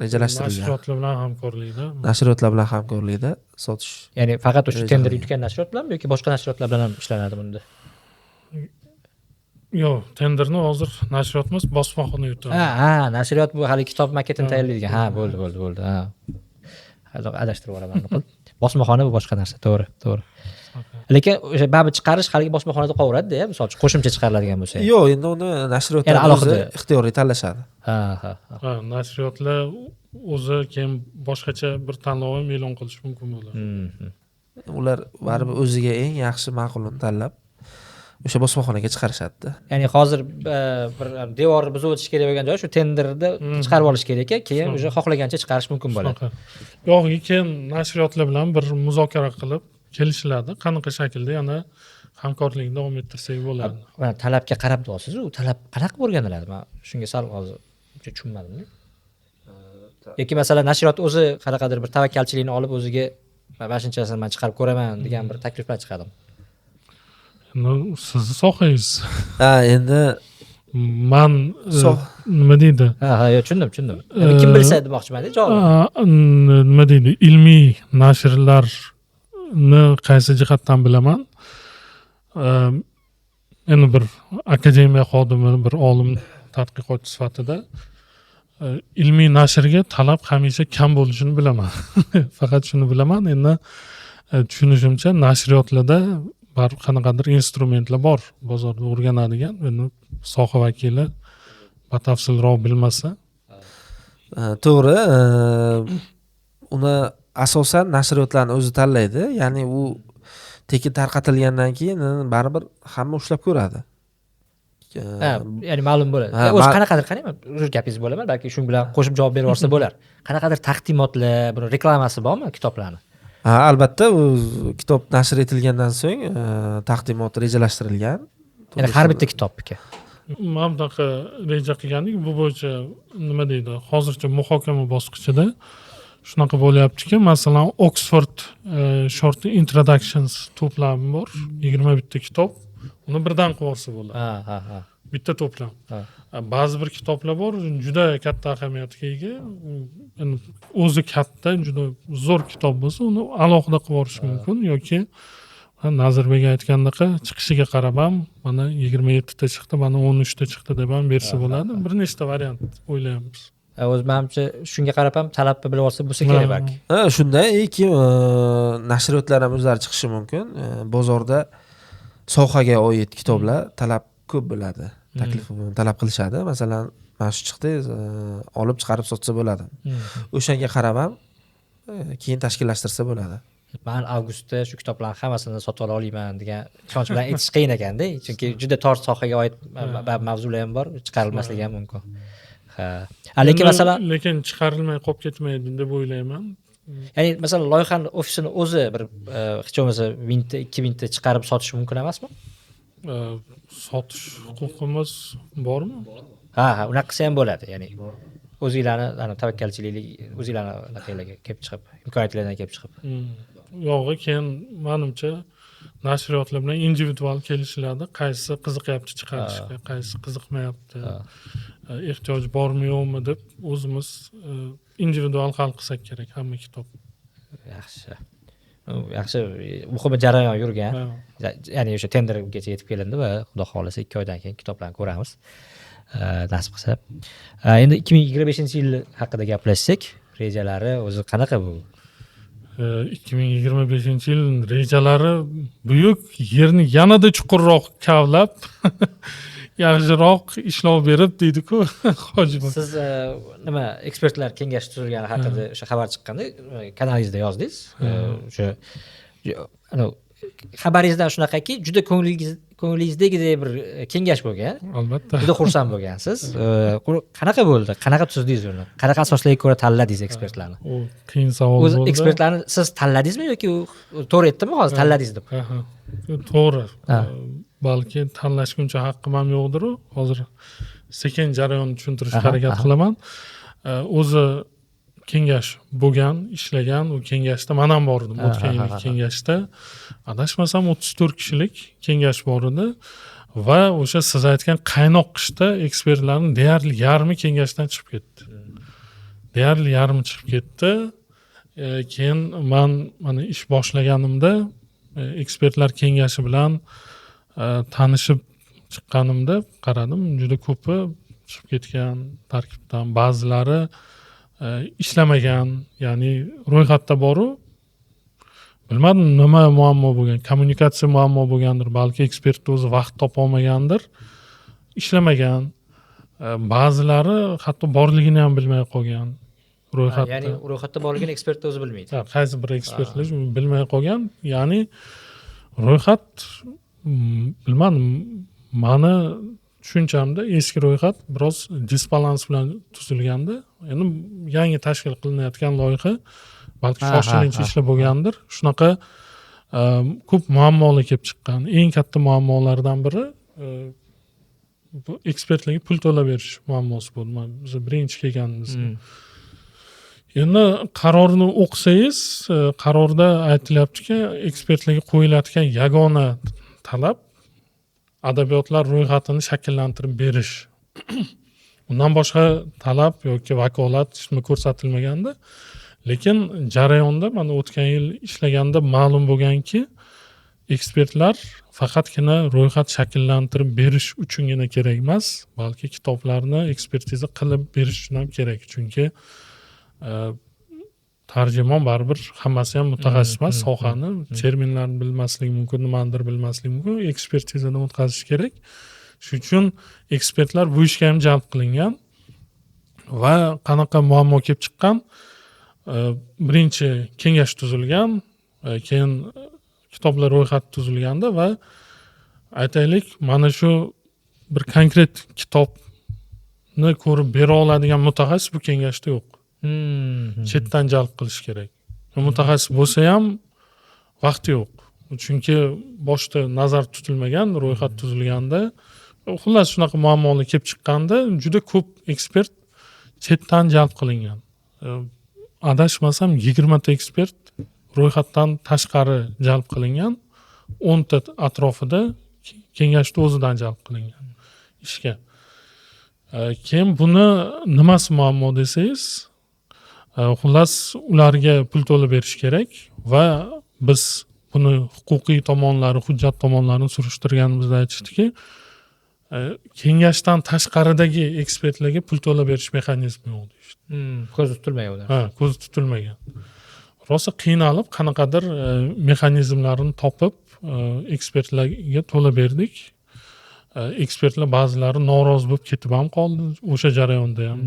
rejalashtirilgan. Nashriyotlar bilan hamkorlikda. Nashriyotlar bilan hamkorlikda sotish. Ya'ni faqat o'sha tender yutgan nashriyot bilanmi yoki boshqa nashriyotlar bilan ham ishlanadi bunda? Yo'q, tenderni hozir nashriyot emas, bosmaxona yutadi. Nashriyot bu hali kitob maketini tayyorlaydigan. Bo'ldi. Hozir adashtirib yuboraman. Bosmaxona bu boshqa narsa, to'g'ri. Lekin o'sha babi chiqarish haligi bosmaxonada qolaveradi-da, misol uchun qo'shimcha chiqariladigan bo'lsa. Yo'q, endi uni nashriyotlar o'zi ixtiyoriy tanlashadi. Nashriyotlar o'zi keyin boshqacha bir tanlov ham e'lon qilish mumkin bo'ladi. Ular baribir o'ziga eng yaxshi ma'qulini tanlab o'sha bosmaxonaga chiqarishadi. Ya'ni hozir bir devorni buzib o'tish kerak bo'lgan joy shu tenderda chiqarib olish kerak ekan, keyin o'sha xohlagancha chiqarish mumkin bo'ladi. Yo'g'i keyin nashriyotlar bilan bir muzokara qilib kelishiladi, qanaqa shaklda yana hamkorlikni davom ettirsak bo'ladi. Mana talabga qarab deyapsiz, u talab qanaqa o'rganiladi? Men shunga sal hozir tushunmadim. Yoki masalan nashriyot o'zi qanaqadir bir tavakkalchilikni olib o'ziga mana shunchasini men chiqarib ko'raman degan bir taklif bilan chiqadimi? Sizni sohangiz. Endi man nima deydi? Ha, yo'q, tushundim. Kim bilsa demoqchiman-da, javob. Nima deydi? Ilmiy nashrlarni qaysi jihatdan bilaman? Endi bir akademiya xodimi, bir olim tadqiqotchi sifatida ilmiy nashrga talab hamisha kam bo'lishini bilaman. Faqat shuni bilaman. Endi tushunishimcha nashriyotlarda baribir qanaqadir instrumentlar bor bozorda o'rganadigan. Endi soha vakili batafsilroq bilmasa. To'g'ri, uni asosan nashriyotlarni o'zi tanlaydi. Ya'ni u tekin tarqatilgandan keyin baribir hamma ushlab ko'radi. Ya'ni ma'lum bo'ladi. O'zi qanaqadir qarayman, o'sha gapingiz bo'laman, balki shu bilan qo'shib javob berib olsa bo'lar. Qanaqadir taqdimotlar, bir reklamasi bormi kitoblarni? Albatta, u kitob nashr etilgandan so'ng taqdimot rejalashtirilgan. Ya'ni har bitta kitobga. Men bunaqa reja qilgandik, bu bo'yicha nima deydi? Hozircha muhokama bosqichida shunaqa bo'lyaptiki, masalan, Oxford Short Introductions to'plami bor, 21 ta kitob. Uni birdan qilib olsa bo'ladi. Ha. Bitta to'plam. Ba'zi bir kitoblar bor, juda katta ahamiyatga ega. O'zi katta, juda zo'r kitob bo'lsa, uni alohida qilib olish mumkin yoki Nazarbek aytgandek chiqishiga qarab ham mana 27 ta chiqdi, mana 13 ta chiqdi deb ham bersa bo'ladi. Bir nechta variant o'ylaymiz. O'z menimcha shunga qarab ham talabni bilib olsa bo'lsa kerak balki. Shunday, nashriyotlar ham o'zlari chiqishi mumkin. Bozorda sohaga oid kitoblar talab ko'p bo'ladi. Taklif talab qilishadi. Masalan, mana shu chiqdi, olib chiqarib sotsa bo'ladi. O'shanga qarab ham keyin tashkillashtirsa bo'ladi. Men avgustda shu kitoblarning hammasini sotib ola olmayman degan ishonch bilan aytish qiyin ekanda, chunki juda tor sohaga oid mavzular ham bor, chiqarilmasligi ham mumkin. Lekin masalan, lekin chiqarilmay qolib ketmaydi deb o'ylayman. Ya'ni masalan loyihani ofisini o'zi bir hech bo'lmasa 1000 ta 2000 ta chiqarib sotish mumkin emasmi? Sotish huquqimiz bormi? Ha, unaqasi ham bo'ladi. Ya'ni o'zingizlarni tavakkalchilik, o'zingizlarni kelib chiqib, imkoniyatlardan kelib chiqib. Yo'g'i keyin menimcha nashriyotlar bilan individual kelishiladi, qaysi qiziqyapti chiqarishga, qaysi qiziqmayapti, ehtiyoj bormi yo'qmi deb o'zimiz individual hal qilsak kerak hamma kitob. Yaxshi, muhim jarayon yurgan. Ya'ni o'sha tendergacha yetib kelindi va xudo xolasa 2 oydan keyin kitoblarni ko'ramiz. Nasib qilsa. Endi 2025-yil haqida gaplashsak, rejalari o'zi qanaqa bu? 2025-yil rejalari buyuk, yerni yanada chuqurroq kavlab yaxshiroq ishlov berib deydi-ku Hojiboy. Siz nima ekspertlar kengashi tuzilgani haqida o'sha xabar chiqqanda kanalingizda yozdingiz. O'sha xabaringizdan shunaqaki, juda ko'nglingizdagidek bir kengash bo'lgan. Albatta. Juda xursand bo'lgansiz. Qanaqa bo'ldi? Qanaqa tuzdingiz uni? Qanaqa asoslarga ko'ra tanladingiz ekspertlarni? U qiyin savol bo'ldi. O'z ekspertlarni siz tanladingizmi yoki to'g'ri aytdimmi hozir tanladingiz deb? To'g'ri. Balki tanlashguncha haqqim ham yo'qdir. Hozir sekin jarayonni tushuntirishga harakat qilaman. O'zi kengash bo'lgan, ishlagan, u kengashda men ham bor edim. O'tgan yilgi kengashda adashmasam 34 kishilik kengash bor edi va o'sha siz aytgan qaynoq qishda ekspertlarning deyarli yarmi kengashdan chiqib ketdi. Deyarli yarmi chiqib ketdi. Keyin men mana ish boshlaganimda ekspertlar kengashi bilan tanishib chiqqanimda qaradim, juda ko'pi chiqib ketgan tarkibdan, ba'zilari ishlamagan, ya'ni ro'yxatda boru bilmadim nima muammo bo'lgan, kommunikatsiya muammo bo'lgandir, balki ekspertni o'zi vaqt topa olmagandir, ishlamagan, ba'zilari hatto borligini ham bilmay qolgan ro'yxatda. Ya'ni ro'yxatda borligini ekspertni o'zi bilmaydi. Qaysi bir ekspertlar bilmay qolgan, ya'ni ro'yxat bilmadim, mani tushunchamda eski ro'yxat biroz disbalans bilan tuzilganda, endi yangi tashkil qilinayotgan loyiha balki shoshilinch ishlar bo'lgandir, shunaqa ko'p muammolar kelib chiqqan. Eng katta muammolardan biri bu ekspertlarga pul to'lab berish muammosi bo'ldi. Biz birinchi kelganimizda. Endi qarorni o'qisangiz, qarorda aytilyaptiki, ekspertlarga qo'yilayotgan yagona talab adabiyotlar ro'yxatini shakllantirib berish. Undan boshqa talab yoki vakolat hech nima ko'rsatilmaganda, lekin jarayonda mana o'tgan yil ishlaganda ma'lum bo'lganki, ekspertlar faqatgina ro'yxat shakllantirib berish uchungina kerak emas, balki kitoblarni ekspertiza qilib berish uchun ham kerak. Chunki tarjimon baribir hammasi ham mutaxassis emas, sohani terminlarni bilmasligi mumkin, nimanidir bilmasligi mumkin, ekspertizadan o'tkazish kerak. Shuning uchun ekspertlar bu ishga ham jalb qilingan va qanaqa muammo kelib chiqqan? Birinchi kengash tuzilgan, keyin kitoblar ro'yxati tuzilganda va aytaylik, mana shu bir konkret kitobni ko'rib bera oladigan mutaxassis bu kengashda yo'q. Chetdan jalb qilish kerak. Mutaxassis bo'lsa ham vaqti yo'q. Chunki boshda nazar tutilmagan, ro'yxat tuzilganda, xullas shunaqa muammolar kelib chiqqanda juda ko'p ekspert chetdan jalb qilingan. Adashmasam 20 ta ekspert ro'yxatdan tashqari jalb qilingan, 10 ta atrofida kengashda o'zidan jalb qilingan ishga. Keyin buni nimasi muammo desangiz, xullas ularga pul to'lab berish kerak va biz buni huquqiy tomonlari, hujjat tomonlarini surishtirganimizda aytishdiki, kengashdan tashqaridagi ekspertlarga pul to'lab berish mexanizmi yo'q deyishdi. Ko'zi tutilmagan ular. Ko'zi tutilmagan. Rosa qiynalib, qanaqadir mexanizmlarini topib, ekspertlarga to'lab berdik. Ekspertlar ba'zilari norozi bo'lib ketib ham qoldi o'sha jarayonda ham.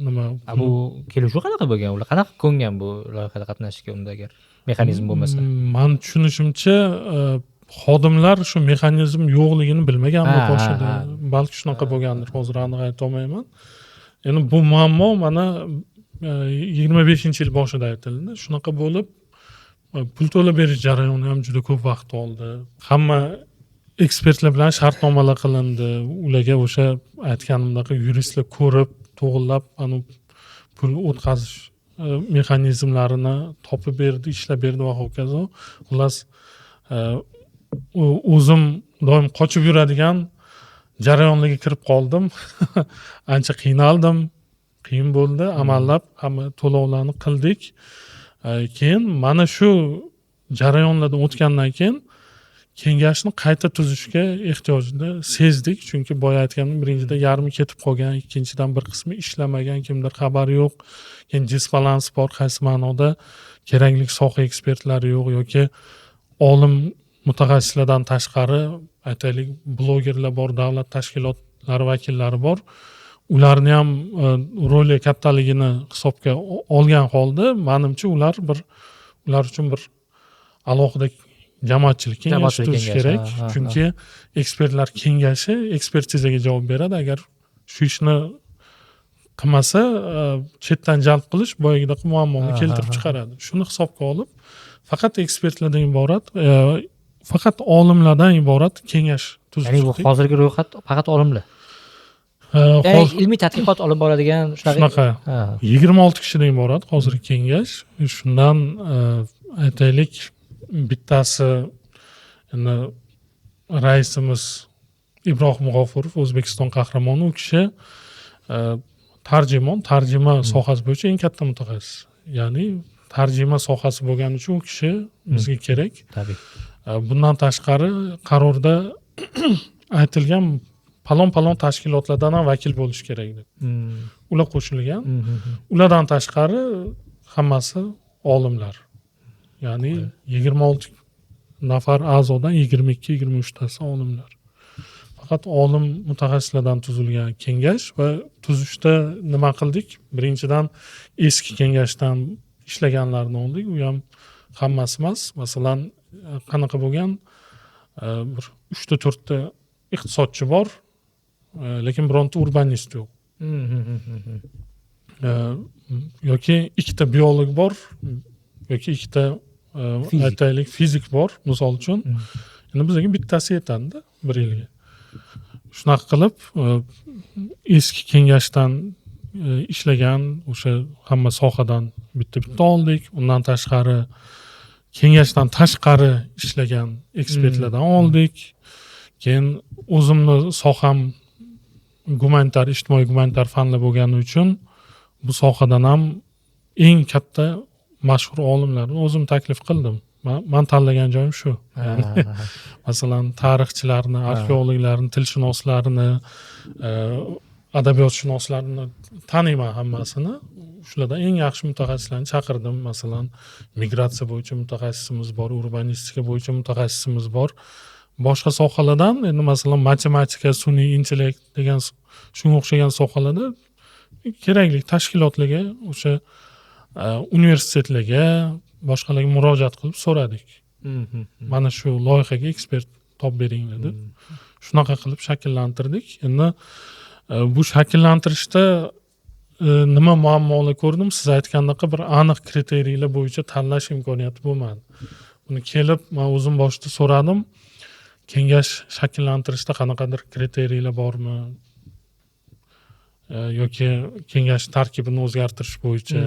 Nima? Bu kelishuv qanaqa bo'lgan? Ular qanaqa ko'ngan bu loyihada qatnashishga unda agar mexanizm bo'lmasa? Men tushunishimcha, xodimlar shu mexanizm yo'qligini bilmaganmi boshida. Balki shunaqa bo'lgandir, hozir aniq ayta olmayman. Endi bu muammo mana 25-yil boshida aytildi. Shunaqa bo'lib, pul to'lab berish jarayoni ham juda ko'p vaqt oldi. Hamma ekspertlar bilan shartnomalar qilindi. Ularga o'sha aytganimdek yuristlar ko'rib, to'g'rilab, pul o'tkazish mexanizmlarini topib berdi, ishlab berdi va hokazo. Xullas, o'zim doim qochib yuradigan jarayonlarga kirib qoldim. Ancha qiynaldim. Qiyin bo'ldi, amallab hamma to'lovlarni qildik. Keyin mana shu jarayonlardan o'tgandan keyin kengashni qayta tuzishga ehtiyojni sezdik. Chunki boya aytganim, birinchida yarmi ketib qolgan, ikkinchidan bir qismi ishlamagan, kimdir xabari yo'q. Keyin disbalans bor, qaysi ma'noda kerakli soha ekspertlari yo'q yoki olim mutaxassislardan tashqari aytaylik blogerlar bor, davlat tashkilotlari vakillari bor. Ularni ham roli kattaligini hisobga olgan holda, menimcha ular uchun bir alohida jamoatchilik kengashi tuzish kerak. Chunki ekspertlar kengashi ekspertizaga javob beradi. Agar shu ishni qilmasa, chetdan jalb qilish boyagidagi muammoni keltirib chiqaradi. Shuni hisobga olib, faqat ekspertlardan iborat, faqat olimlardan iborat kengash tuzdik. Ya'ni bu hozirgi ro'yxat faqat olimlar. Ilmiy tadqiqot olib boradigan shunaqa 26 kishidan iborat hozirgi kengash. Shundan aytaylik, bittasi raisimiz Ibrohim G'ofurov, O'zbekiston qahramoni. U kishi tarjima sohasi bo'yicha eng katta mutaxassis. Ya'ni tarjima sohasi bo'lgani uchun u kishi bizga kerak. Tabiiy. Bundan tashqari qarorda aytilgan palon tashkilotlardan ham vakil bo'lish kerak deb. Ular qo'shilgan. Ulardan tashqari hammasi olimlar. Ya'ni 26 nafar a'zodan 22-23 tasi olimlar. Faqat olim mutaxassislardan tuzilgan kengash va tuzishda nima qildik? Birinchidan eski kengashdan ishlaganlarni oldik. U ham hammasi emas. Masalan, qanaqa bo'lgan? bir 3-4 iqtisodchi bor, lekin bironta urbanist yo'q. Yoki 2 biolog bor, yoki 2 aytaylik fizik bor, misol uchun. Endi bizga bittasi yetadi bir yilga. Shunaqa qilib, eski kengashdan ishlagan o'sha hamma sohadan bitta oldik. Undan tashqari kengashdan tashqari ishlagan ekspertlardan oldik. Keyin o'zimni soham gumanitar, ijtimoiy gumanitar fanlar bo'lgani uchun bu sohadan ham eng katta mashhur olimlarni o'zim taklif qildim. Men tanlagan joyim shu. Masalan, tarixchilarni, arxeologlarni, tilshunoslarni, adabiyotshunoslarni taniyman hammasini. Shulardan eng yaxshi mutaxassislarni chaqirdim. Masalan, migratsiya bo'yicha mutaxassisimiz bor, urbanistika bo'yicha mutaxassisimiz bor. Boshqa sohalardan, endi masalan matematika, sun'iy intellekt degan shunga o'xshagan sohalarda kerakli tashkilotlarga, o'sha universitetlarga, boshqalarga murojaat qilib so'radik. Mana shu loyihaga ekspert topib beringlar deb. Shunaqa qilib shakllantirdik. Endi bu shakllantirishda nima muammolar ko'rdim? Siz aytgandek bir aniq kriteriyalar bo'yicha tanlash imkoniyati bo'lmadi. Buni kelib men o'zim boshida so'radim. Kengash shakllantirishda qanaqadir kriteriyalar bormi? Yoki kengash tarkibini o'zgartirish bo'yicha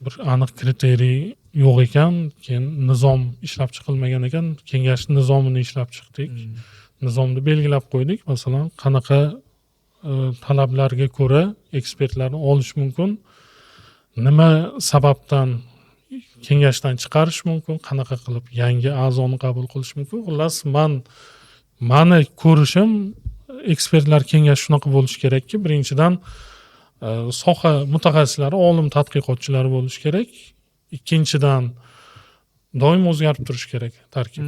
bir aniq kriteriy yo'q ekan, keyin nizom ishlab chiqilmagan ekan, kengash nizomini ishlab chiqdik. Nizomni belgilab qo'ydik. Masalan, qanaqa talablarga ko'ra ekspertlarni olish mumkin, nima sababdan kengashdan chiqarish mumkin, qanaqa qilib yangi a'zoni qabul qilish mumkin. Xullas, mani ko'rishim ekspertlar kengashi shunaqa bo'lishi kerakki, birinchidan soha mutaxassislari, olim tadqiqotchilari bo'lishi kerak. Ikkinchidan doim o'zgarib turishi kerak tarkib.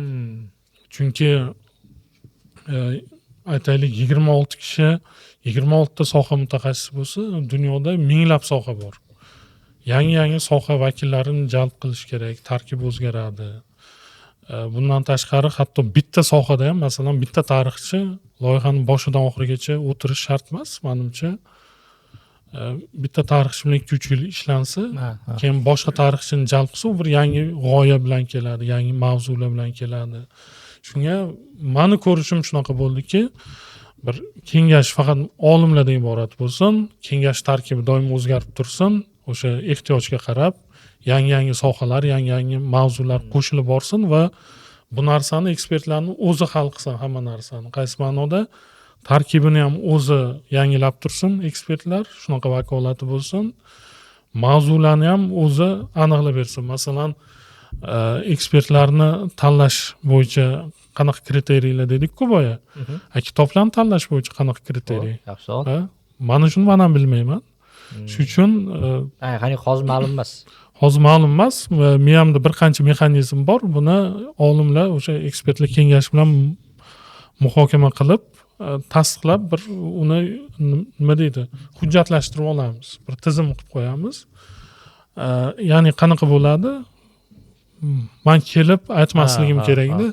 Chunki aytaylik 26 kishi 26 ta soha mutaxassisi bo'lsa, dunyoda minglab soha bor. Yangi soha vakillarini jalb qilish kerak, tarkib o'zgaradi. Bundan tashqari hatto bitta sohada ham, masalan, bitta tarixchi loyihaning boshidan oxirigacha o'tirish shart emas, menimcha. Bitta tarixchi bilan 2-3 yil ishlansa, keyin boshqa tarixchini jalb qilsa, u bir yangi g'oya bilan keladi, yangi mavzular bilan keladi. Shunga meni ko'rishim shunaqa bo'ldiki, bir kengash faqat olimlardan iborat bo'lsin, kengash tarkibi doim o'zgarib tursin, o'sha ehtiyojga qarab yangi sohalar, yangi mavzular qo'shilib borsin va bu narsani ekspertlarning o'zi hal qilsin, hamma narsani. Qaysi ma'noda tarkibini ham o'zi yangilab tursin ekspertlar, shunaqa vakolati bo'lsin. Mavzularni ham o'zi aniqlab bersin. Masalan, ekspertlarni tanlash bo'yicha qanaqa kriteriyalar dedik-ku boya. Kitoblarni tanlash bo'yicha qanaqa kriteriya? Yaxshi savol. Mana shuni men ham bilmayman. Shuning uchun qani hozir ma'lum emas. Hozir ma'lum emas. Miyamda bir qancha mexanizm bor. Buni olimlar o'sha ekspertlar kengashi bilan muhokama qilib, tasdiqlab, bir uni nima deydi, hujjatlashtirib olamiz. Bir tizim qilib qo'yamiz. Ya'ni qanaqa bo'ladi? Men kelib aytmasligim kerakdi.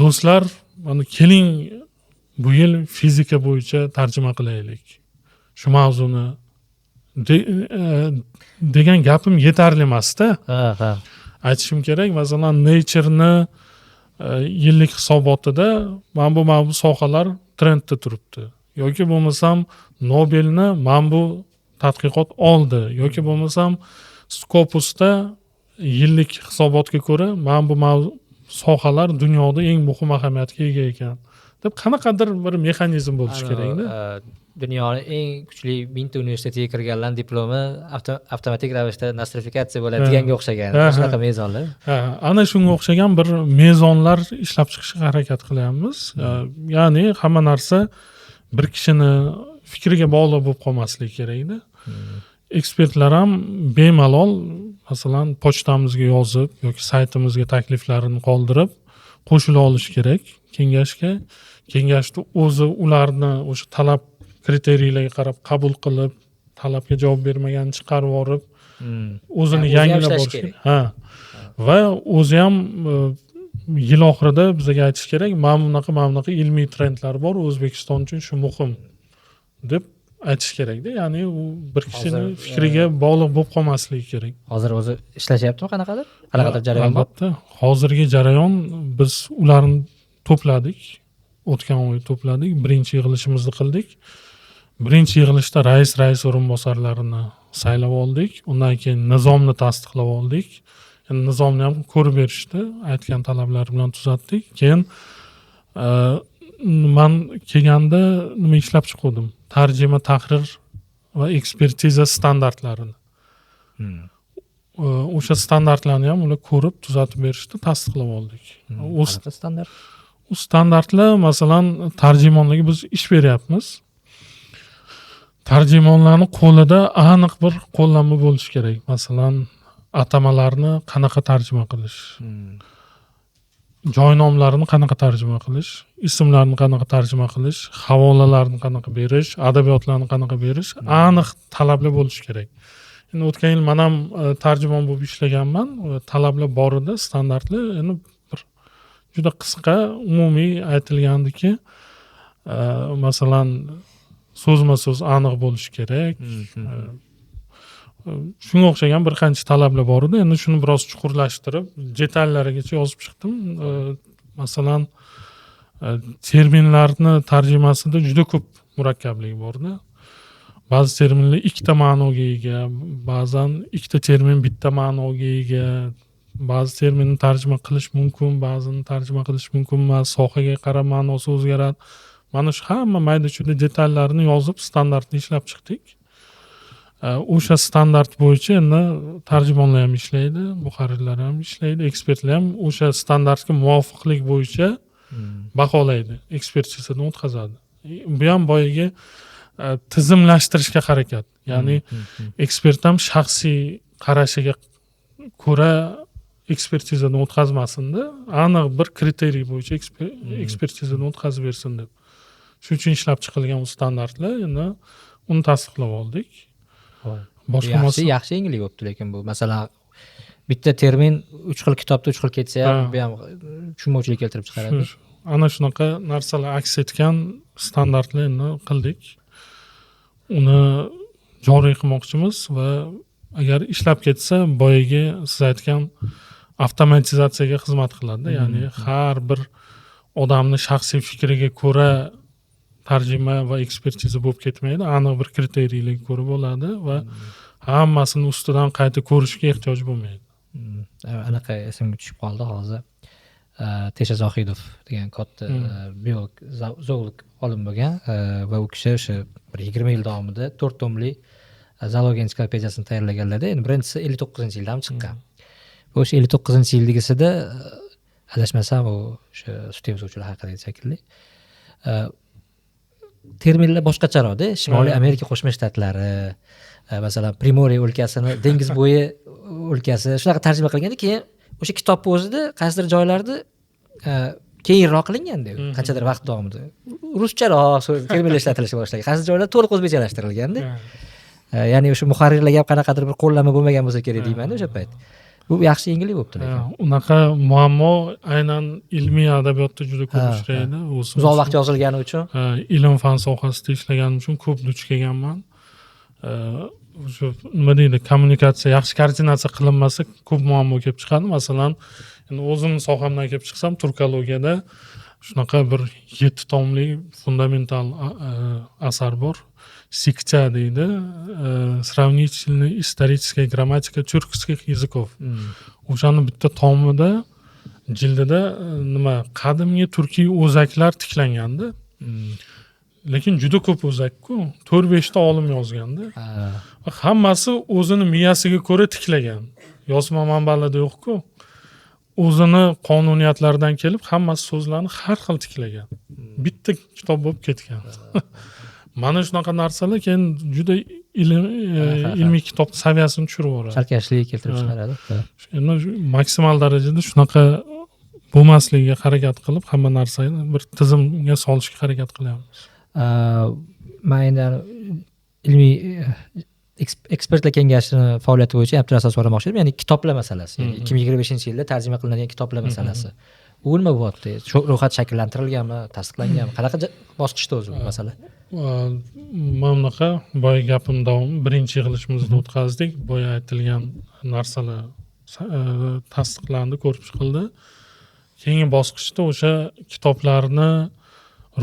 Do'stlar, mana keling bu yil fizika bo'yicha tarjima qilaylik. Shu mavzuni degan gapim yetarli emas-da. Aytishim kerak, masalan, Nature'ni yillik hisobotida mana bu sohalar trendda turibdi. Yoki bo'lmasam Nobelni mana bu tadqiqot oldi. Yoki bo'lmasam Scopus'da yillik hisobotga ko'ra mana bu sohalar dunyoda eng muhim ahamiyatga ega ekan deb qanaqadir bir mexanizm bo'lishi kerakda. Dunyoning eng kuchli 1000 ta universitetiga kirganlar diplomi avtomatik ravishda nostrifikatsiya bo'ladi deganga o'xshagan. Shunaqa mezonlar. Ana shunga o'xshagan bir mezonlar ishlab chiqishga harakat qilyapmiz. Ya'ni hamma narsa bir kishini fikriga bog'liq bo'lib qolmasligi kerakda. Ekspertlar ham bemalol, masalan, pochtamizga yozib yoki saytimizga takliflarini qoldirib qo'shila olish kerak kengashga. Kengashda o'zi ularni o'sha talab kriteriyalarga qarab qabul qilib, talabga javob bermaganini chiqarib yuborib, o'zini yangilab borish kerak. Va o'zi ham yil oxirida bizga aytish kerak, mana bunaqa ilmiy trendlar bor, O'zbekiston uchun shu muhim deb aytish kerakda. Ya'ni u bir kishini fikriga bog'liq bo'lib qolmasligi kerak. Hozir o'zi ishlashyaptimi qanaqadir jarayon bor? Albatta, hozirgi jarayon biz ularni to'pladik. O'tgan oy to'pladik, birinchi yig'ilishimizni qildik. Birinchi yig'ilishda rais o'rinbosarlarini saylab oldik. Undan keyin nizomni tasdiqlab oldik. Endi nizomni ham ko'rib berishdi, aytgan talablar bilan tuzatdik. Keyin men kelganda nima ishlab chiqdim? Tarjima, tahrir va ekspertiza standartlarini. O'sha standartlarni ham ular ko'rib, tuzatib berishdi, tasdiqlab oldik. Qanaqa standart? U standartlar, masalan, tarjimonlarga biz ish beryapmiz. Tarjimonlarning qo'lida aniq bir qo'llanma bo'lishi kerak. Masalan, atamalarni qanaqa tarjima qilish, joynomlarini qanaqa tarjima qilish, ismlarni qanaqa tarjima qilish, havolalarni qanaqa berish, adabiyotlarni qanaqa berish, aniq talablar bo'lishi kerak. Endi o'tgan yil men ham tarjimon bo'lib ishlaganman. Talablar bor edi, standartlar. Endi bir juda qisqa umumiy aytilgandiki, masalan, so'zma-so'z aniq bo'lishi kerak. Shunga o'xshagan bir qancha talablar bor edi. Endi shuni biroz chuqurlashtirib, detallarigacha yozib chiqdim. Masalan, terminlarni tarjimasida juda ko'p murakkablik bor-da. Ba'zi terminlar ikkita ma'noga ega, ba'zan ikkita termin bitta ma'noga ega. Ba'zi terminni tarjima qilish mumkin, ba'zini tarjima qilish mumkin emas, sohaga qarab ma'nosi o'zgaradi. Mana shu hamma mayda-chuyda detallarini yozib, standartni ishlab chiqdik. O'sha standart bo'yicha endi tarjimonlar ham ishlaydi, muharrirlar ham ishlaydi, ekspertlar ham o'sha standartga muvofiqlik bo'yicha baholaydi, ekspertizadan o'tkazadi. Bu ham boyagi tizimlashtirishga harakat. Ya'ni ekspert ham shaxsiy qarashiga ko'ra ekspertizadan o'tkazmasin-da, aniq bir kriteriy bo'yicha ekspertizadan o'tkazib bersin deb. Shuning uchun ishlab chiqilgan u standartlar, endi uni tasdiqlab oldik. Yaxshi yengillik bo'libdi, lekin bu masalan bitta termin 3 xil kitobda 3 xil ketsa ham, bu ham tushunmovchilik keltirib chiqaradi. Ana shunaqa narsalar aks etgan standartlarni qildik. Uni joriy qilmoqchimiz va agar ishlab ketsa, boyagi siz aytgan avtomatizatsiyaga xizmat qiladi. Ya'ni har bir odamni shaxsiy fikriga ko'ra tarjima va ekspertiza bo'lib ketmaydi, aniq bir kriteriyalarga ko'ra bo'ladi va hammasini ustidan qayta ko'rishga ehtiyoj bo'lmaydi. Anaqa esimga tushib qoldi hozir. Tesha Zohidov degan katta biolog, zoolog olim bo'lgan va u kishi o'sha 20 yil davomida 4 tomli zoologiya ensiklopediyasini tayyorlaganlarda, endi birinchisi 59-yilda ham chiqqan. O'sha 59-yildagisida adashmasam u o'sha sut emizuvchilar haqida shekilli. Terminlar boshqacharoqda. Shimoliy Amerika Qo'shma Shtatlari, masalan, Primoriya o'lkasini, dengiz bo'yi o'lkasi shunaqa tarjima qilganda, keyin o'sha kitobni o'zida qaysidir joylarda keyinroq qilinganda, qanchadir vaqt davomida ruscharoq terminlar ishlatilishi boshlagan. Qaysi joylarda to'liq o'zbekchalashtirilganda. Ya'ni o'sha muharrirlarga ham qanaqadir bir qo'llanma bo'lmagan bo'lsa kerak deyman-da o'sha payt. Bu yaxshi yengillik bo'libdi lekin. Unaqa muammo aynan ilmiy adabiyotda juda ko'p uchraydi. Uzoq vaqt yozilgani uchun, ilm fan sohasida ishlaganim uchun ko'p duch kelganman. O'sha nima deydi, kommunikatsiya, yaxshi koordinatsiya qilinmasa ko'p muammo kelib chiqadi. Masalan, endi o'zimning sohamdan kelib chiqsam, turkologiyada shunaqa bir 7 tomli fundamental asar bor. Sikcha deydi, сравнительная историческая грамматика тюркских языков. O'shani bitta tomida jildida nima qadimgi turkiy o'zaklar tiklanganda. Lekin juda ko'p o'zak-ku, 4-5 ta olim yozganda. Va hammasi o'zini miyasiga ko'ra tiklagan. Yozma manbalarda yo'q-ku. O'zini qonuniyatlaridan kelib, hammasi so'zlarni har xil tiklagan. Bitta kitob bo'lib ketgan. Mana shunaqa narsalar keyin juda ilmiy kitob saviyasini tushirib yuboradi. chalkashlik keltirib chiqaradi. Endi maksimal darajada shunaqa bo'lmasligiga harakat qilib, hamma narsani bir tizimga solishga harakat qilyapmiz. Men endi ilmiy ekspertlar kengashini faoliyati bo'yicha Abdurasul so'ramoqchi edim. Ya'ni kitoblar masalasi. 2025-yilda tarjima qilinadigan kitoblar masalasi. u nima bo'lyapti? Shu ro'yxat shakllantirilganmi, tasdiqlanganmi? Qanaqa bosqichda o'zi bu masala? Mana bunaqa boya gapim davomi birinchi yig'ilishimizni o'tkazdik. Boya aytilgan narsalar tasdiqlandi, ko'rib chiqildi. Keyingi bosqichda o'sha kitoblarni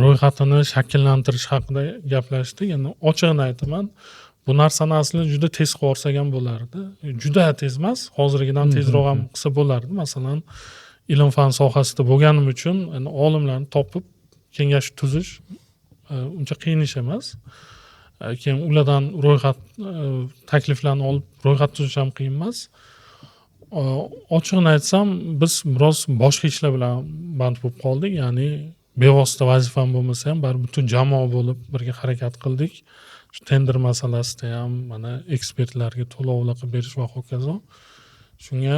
ro'yxatini shakllantirish haqida gaplashdik. Endi ochig'ini aytaman, bu narsani aslida juda tez qilib olsak ham bo'lardi. Juda tez emas, hozirgidan tezroq ham qilsa bo'lardi. Masalan, ilm fan sohasida bo'lganim uchun olimlarni topib kengash tuzish uncha qiyin ish emas. Keyin ulardan ro'yxat takliflarni olib ro'yxat tuzish ham qiyin emas. Ochig'ini aytsam, biz biroz boshqa ishlar bilan band bo'lib qoldik. Ya'ni bevosita vazifam bo'lmasa ham baribir butun jamoa bo'lib birga harakat qildik. Shu tender masalasida ham mana ekspertlarga to'lovlar qilib berish va hokazo. Shunga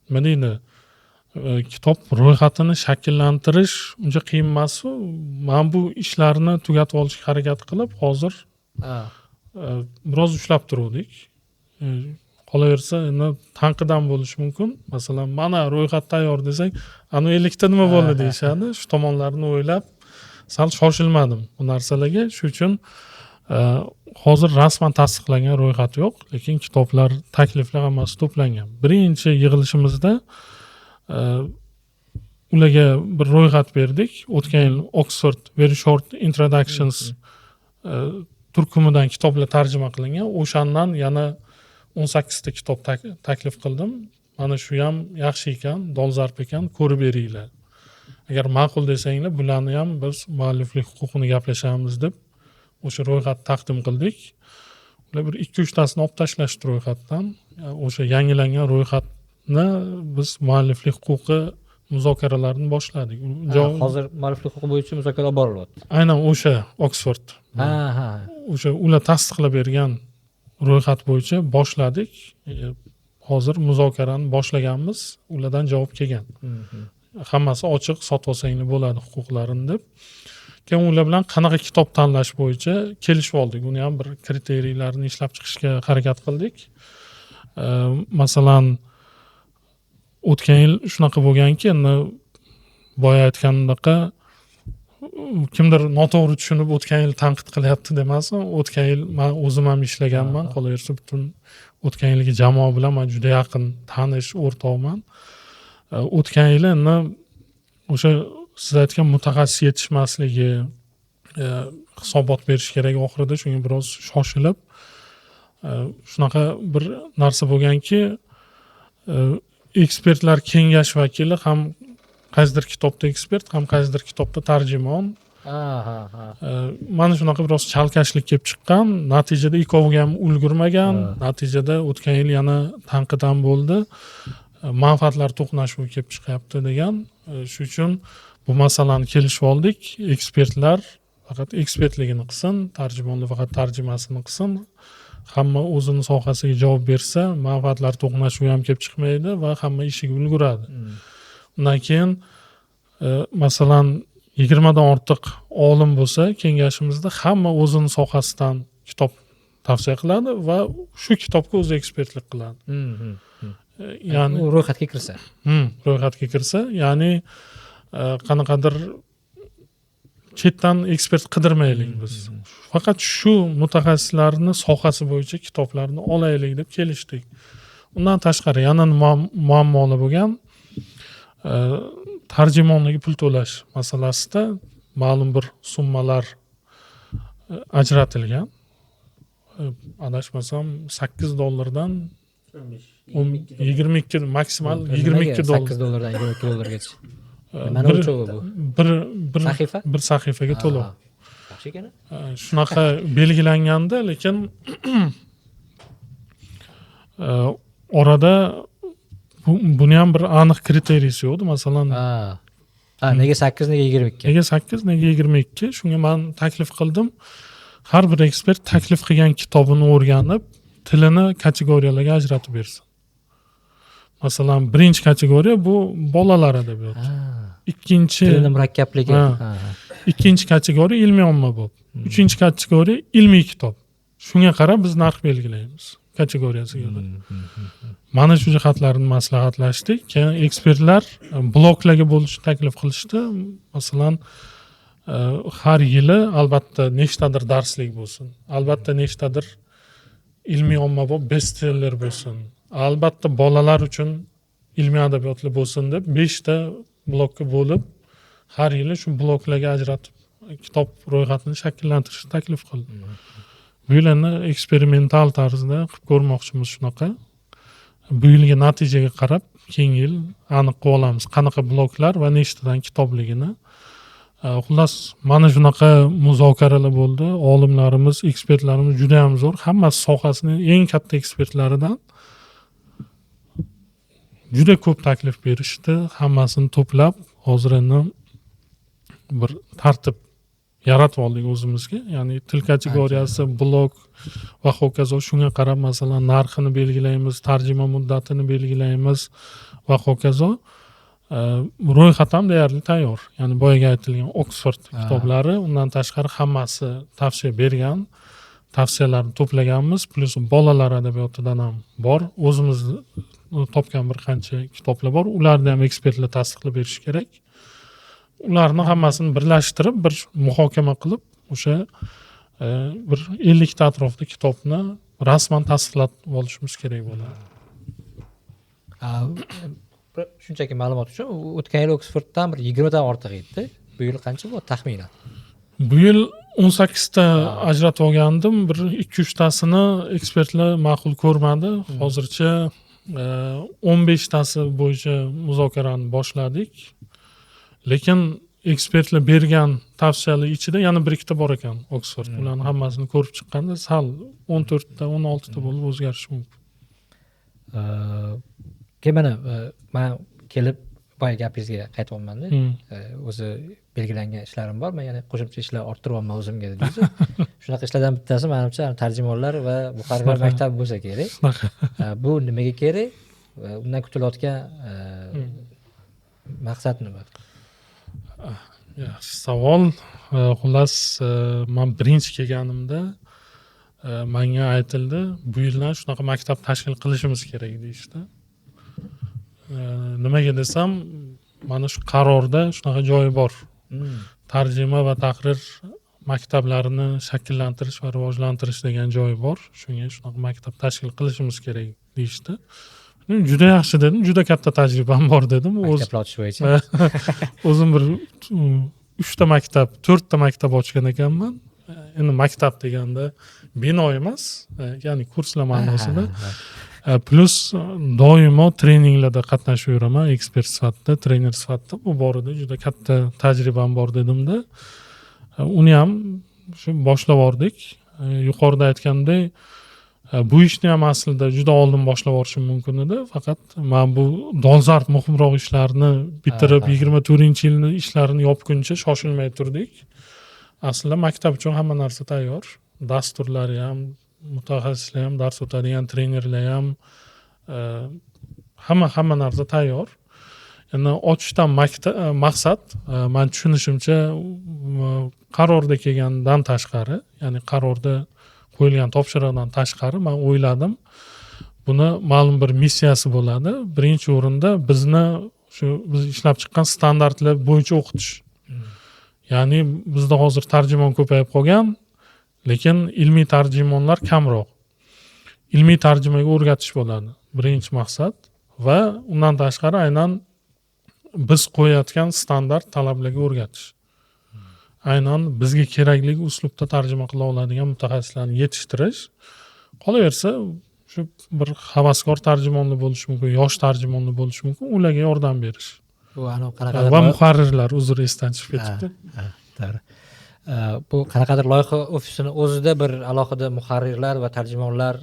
nima deydi? Kitob ro'yxatini shakllantirish uncha qiyin emas-ku. Men bu ishlarni tugatib olishga harakat qilib, hozir biroz ushlab turdik. Qolaversa, endi tanqidan bo'lishi mumkin. Masalan, mana ro'yxat tayyor desak, ana 50 ta nima bo'ldi deyshadi. Shu tomonlarni o'ylab sal shoshilmadim bu narsalarga. Shuning uchun hozir rasman tasdiqlangan ro'yxat yo'q, lekin kitoblar, takliflar hammasi to'plangan. Birinchi yig'ilishimizda ularga bir ro'yxat berdik. O'tgan yil Oxford Very Short Introductions turkumidan kitoblar tarjima qilingan. O'shandan yana 18 ta kitob taklif qildim. Mana shu ham yaxshi ekan, dolzarb ekan, ko'rib beringlar. Agar ma'qul desanglar, bularni ham biz mualliflik huquqini gaplashamiz deb o'sha ro'yxat taqdim qildik. Ular bir 2-3 tasini olib tashlashdi ro'yxatdan. O'sha yangilangan ro'yxatni biz mualliflik huquqi muzokaralarini boshladik. Hozir mualliflik huquqi bo'yicha muzokaralar olib borilyapti. Aynan o'sha Oxford. O'sha ular tasdiqlab bergan ro'yxat bo'yicha boshladik. Hozir muzokarani boshlaganmiz. Ulardan javob kelgan. Hammasi ochiq, sotib olsanglar bo'ladi huquqlarini deb. Keyin ular bilan qanaqa kitob tanlash bo'yicha kelishib oldik. Buni ham bir kriteriyalarni ishlab chiqishga harakat qildik. Masalan, o'tgan yil shunaqa bo'lganki, endi boya aytganimdaqa kimdir noto'g'ri tushunib o'tgan yil tanqid qilyapti demasin. O'tgan yil men o'zim ham ishlaganman, qolaversa butun o'tgan yilgi jamoa bilan men juda yaqin tanish, o'rtoqman. O'tgan yil endi o'sha siz aytgan mutaxassis yetishmasligi, hisobot berish kerak oxirida, shunga biroz shoshilib shunaqa bir narsa bo'lganki, ekspertlar kengash vakili ham qaysidir kitobda ekspert, ham qaysidir kitobda tarjimon. Mana shunaqa biroz chalkashlik kelib chiqqan. Natijada ikkoviga ham ulgurmagan. Natijada o'tgan yil yana tanqid ham bo'ldi. Manfaatlar to'qnashuvi kelib chiqyapti degan. Shuning uchun bu masalani kelishib oldik. Ekspertlar faqat ekspertligini qilsin, tarjimonlar faqat tarjimasini qilsin. Hamma o'zini sohasiga javob bersa, manfaatlar to'qnashuvi ham kelib chiqmaydi va hamma ishiga ulguradi. Undan keyin masalan 20 dan ortiq olim bo'lsa, kengashimizda hamma o'zini sohasidan kitob tavsiya qiladi va shu kitobga o'zi ekspertlik qiladi. Ya'ni ro'yxatga kirsa. Ro'yxatga kirsa, ya'ni qanaqadir chetdan ekspert qidirmaylik biz. Faqat shu mutaxassislarni sohasi bo'yicha kitoblarni olaylik deb kelishdik. Undan tashqari yana muammolar bo'lgan. Tarjimonlarga pul to'lash masalasida ma'lum bir summalar ajratilgan. Adashmasam $8 22 maksimal $22. $8 Mana o'lchovi bu. Bir sahifa? Bir sahifaga to'lov. Yaxshi ekan. Shunaqa belgilanganda, lekin orada buni ham bir aniq kriteriyasi yo'qdi. Masalan, nega 8, nega 22? Nega 8, nega 22? Shunga men taklif qildim. Har bir ekspert taklif qilgan kitobini o'rganib, tilini kategoriyalarga ajratib bersin. Masalan, birinchi kategoriya bu bolalar adabiyoti. Ikkinchi tilning murakkabligi. Ikkinchi kategoriya ilmiy ommabop. Uchinchi kategoriya ilmiy kitob. Shunga qarab biz narx belgilaymiz. kategoriyasiga. Mana shu jihatlarni maslahatlashdik. Keyin ekspertlar bloklarga bo'lishni taklif qilishdi. Masalan, har yili albatta nechtadir darslik bo'lsin. Albatta nechtadir ilmiy ommabop bestseller bo'lsin. Albatta bolalar uchun ilmiy adabiyotlar bo'lsin deb 5 ta blokka bo'lib, har yili shu bloklarga ajratib kitob ro'yxatini shakllantirishni taklif qildi. Bu yilni eksperimental tarzda qilib ko'rmoqchimiz shunaqa. Bu yilgi natijaga qarab, keyingi yil aniq qilib olamiz qanaqa bloklar va nechtadan kitobligini. Xullas, mana shunaqa muzokaralar bo'ldi. Olimlarimiz, ekspertlarimiz juda ham zo'r, hammasi sohasining eng katta ekspertlaridan juda ko'p taklif berishdi. Hammasini to'plab, hozir endi bir tartib yaratib oldik o'zimizga. Ya'ni til kategoriyasi, blok va hokazo, shunga qarab masalan narxini belgilaymiz, tarjima muddatini belgilaymiz va hokazo. Ro'yxat ham deyarli tayyor. Ya'ni boyaga aytilgan Oxford kitoblari, undan tashqari hammasi tavsiya bergan, tavsiyalarni to'plaganmiz, plus bolalar adabiyotidan ham bor. O'zimiz topgan bir qancha kitoblar bor. Ularni ham ekspertlar tasdiqlab berishi kerak. Ularni hammasini birlashtirib, bir muhokama qilib, o'sha bir 50 ta atrofida kitobni rasman tasdiqlab olishimiz kerak bo'ladi. Shunchaki ma'lumot uchun, o'tgan yil Oxforddan bir 20 dan ortiq edi. Bu yil qancha bu taxminan? Bu yil 18 ta ajratib olgandim. Bir 2-3 tasini ekspertlar ma'qul ko'rmadi. Hozircha 15 tasi bo'yicha muzokarani boshladik. Lekin ekspertlar bergan tavsiyalar ichida yana 1-2 ta bor ekan Oxford. Ularni hammasini ko'rib chiqqanda sal 14 ta, 16 ta bo'lib o'zgarishi mumkin. Keyin mana men kelib boya gapingizga qaytyapman-da. O'zi belgilangan ishlarim bor. Men yana qo'shimcha ishlar orttiryapman o'zimga deysiz. Shunaqa ishlardan bittasi menimcha tarjimonlar va muharrirlar maktabi bo'lsa kerak. Bu nimaga kerak? Undan kutilayotgan maqsad nima? Yaxshi savol. Xullas, men birinchi kelganimda menga aytildi, bu yildan shunaqa maktab tashkil qilishimiz kerak deyishdi. Nimaga desam, mana shu qarorda shunaqa joyi bor. Tarjima va tahrir maktablarini shakllantirish va rivojlantirish degan joyi bor. Shunga shunaqa maktab tashkil qilishimiz kerak deyishdi. Juda yaxshi dedim, juda katta tajribam bor dedim. Maktablar ochish bo'yicha. O'zim bir 3 ta maktab, 4 ta maktab ochgan ekanman. Endi maktab deganda bino emas, ya'ni kurslar ma'nosida. Plus doimo treninglarda qatnashib yuraman, ekspert sifatida, trener sifatida. Bu borada juda katta tajribam bor dedimda. Uni ham shu boshlab bordik. Yuqorida aytgandek, bu ishni ham aslida juda oldin boshlab yuborishim mumkin edi. Faqat men bu dolzarb muhimroq ishlarni bitirib 24-yilni ishlarini yopguncha shoshilmay turdik. Aslida maktab uchun hamma narsa tayyor. Dasturlari ham, mutaxassislar ham, dars o'tadigan trenerlar ham, hamma narsa tayyor. Endi ochishdan maqsad, men tushunishimcha, qarorda kelgandan tashqari, ya'ni qarorda qo'yilgan topshiriqdan tashqari men o'yladim, buni ma'lum bir missiyasi bo'ladi. Birinchi o'rinda bizni shu biz ishlab chiqqan standartlar bo'yicha o'qitish. Ya'ni bizda hozir tarjimon ko'payib qolgan, lekin ilmiy tarjimonlar kamroq. Ilmiy tarjimaga o'rgatish bo'ladi. Birinchi maqsad va undan tashqari aynan biz qo'yayotgan standart talablarga o'rgatish. Aynan bizga kerakli uslubda tarjima qila oladigan mutaxassislarni yetishtirish. Qolaversa, shu bir havaskor tarjimonlar bo'lishi mumkin, yosh tarjimonlar bo'lishi mumkin, ularga yordam berish. Bu qanaqadir va muharrirlar, uzr, esdan chiqib ketibdi. To'g'ri. Bu qanaqadir loyiha ofisini o'zida bir alohida muharrirlar va tarjimonlar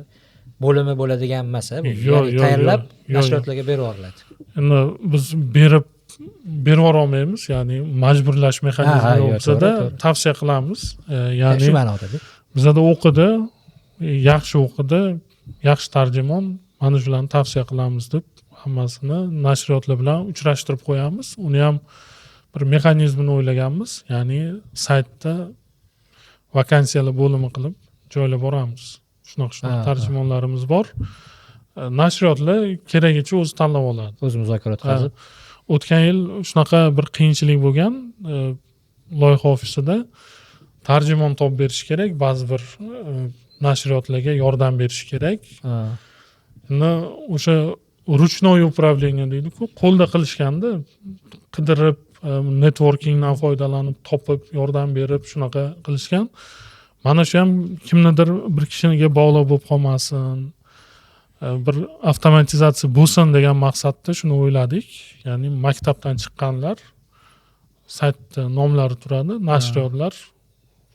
bo'limi bo'ladigan emas, bu. Ya'ni tayyorlab nashriyotlarga berib yuboriladi. Endi biz berib olmaymiz, ya'ni majburlash mexanizmi bo'lsa-da tavsiya qilamiz. Ya'ni shu ma'noda. Bizada o'qidi, yaxshi tarjimon, mana shularni tavsiya qilamiz deb hammasini nashriyotlar bilan uchrashtirib qo'yamiz. Uni ham bir mexanizmini o'ylaganmiz, ya'ni saytda vakansiyalar bo'limi qilib joylab boramiz. shunaqa tarjimonlarimiz bor. Nashriyotlar keragicha o'zi tanlab oladi. O'zi muzokara o'tkazib. O'tgan yil shunaqa bir qiyinchilik bo'lgan, loyiha ofisida tarjimon topib berish kerak, ba'zi bir nashriyotlarga yordam berish kerak. O'sha ручное управление deydi-ku, qo'lda qilishganda qidirib, networkingdan foydalanib, topib, yordam berib shunaqa qilishgan. Mana shu ham kimnidir bir kishiga bog'liq bo'lib qolmasin, bir avtomatizatsiya bo'lsin degan maqsadda shuni o'yladik. Ya'ni maktabdan chiqqanlar saytda nomlari turadi, nashriyotlar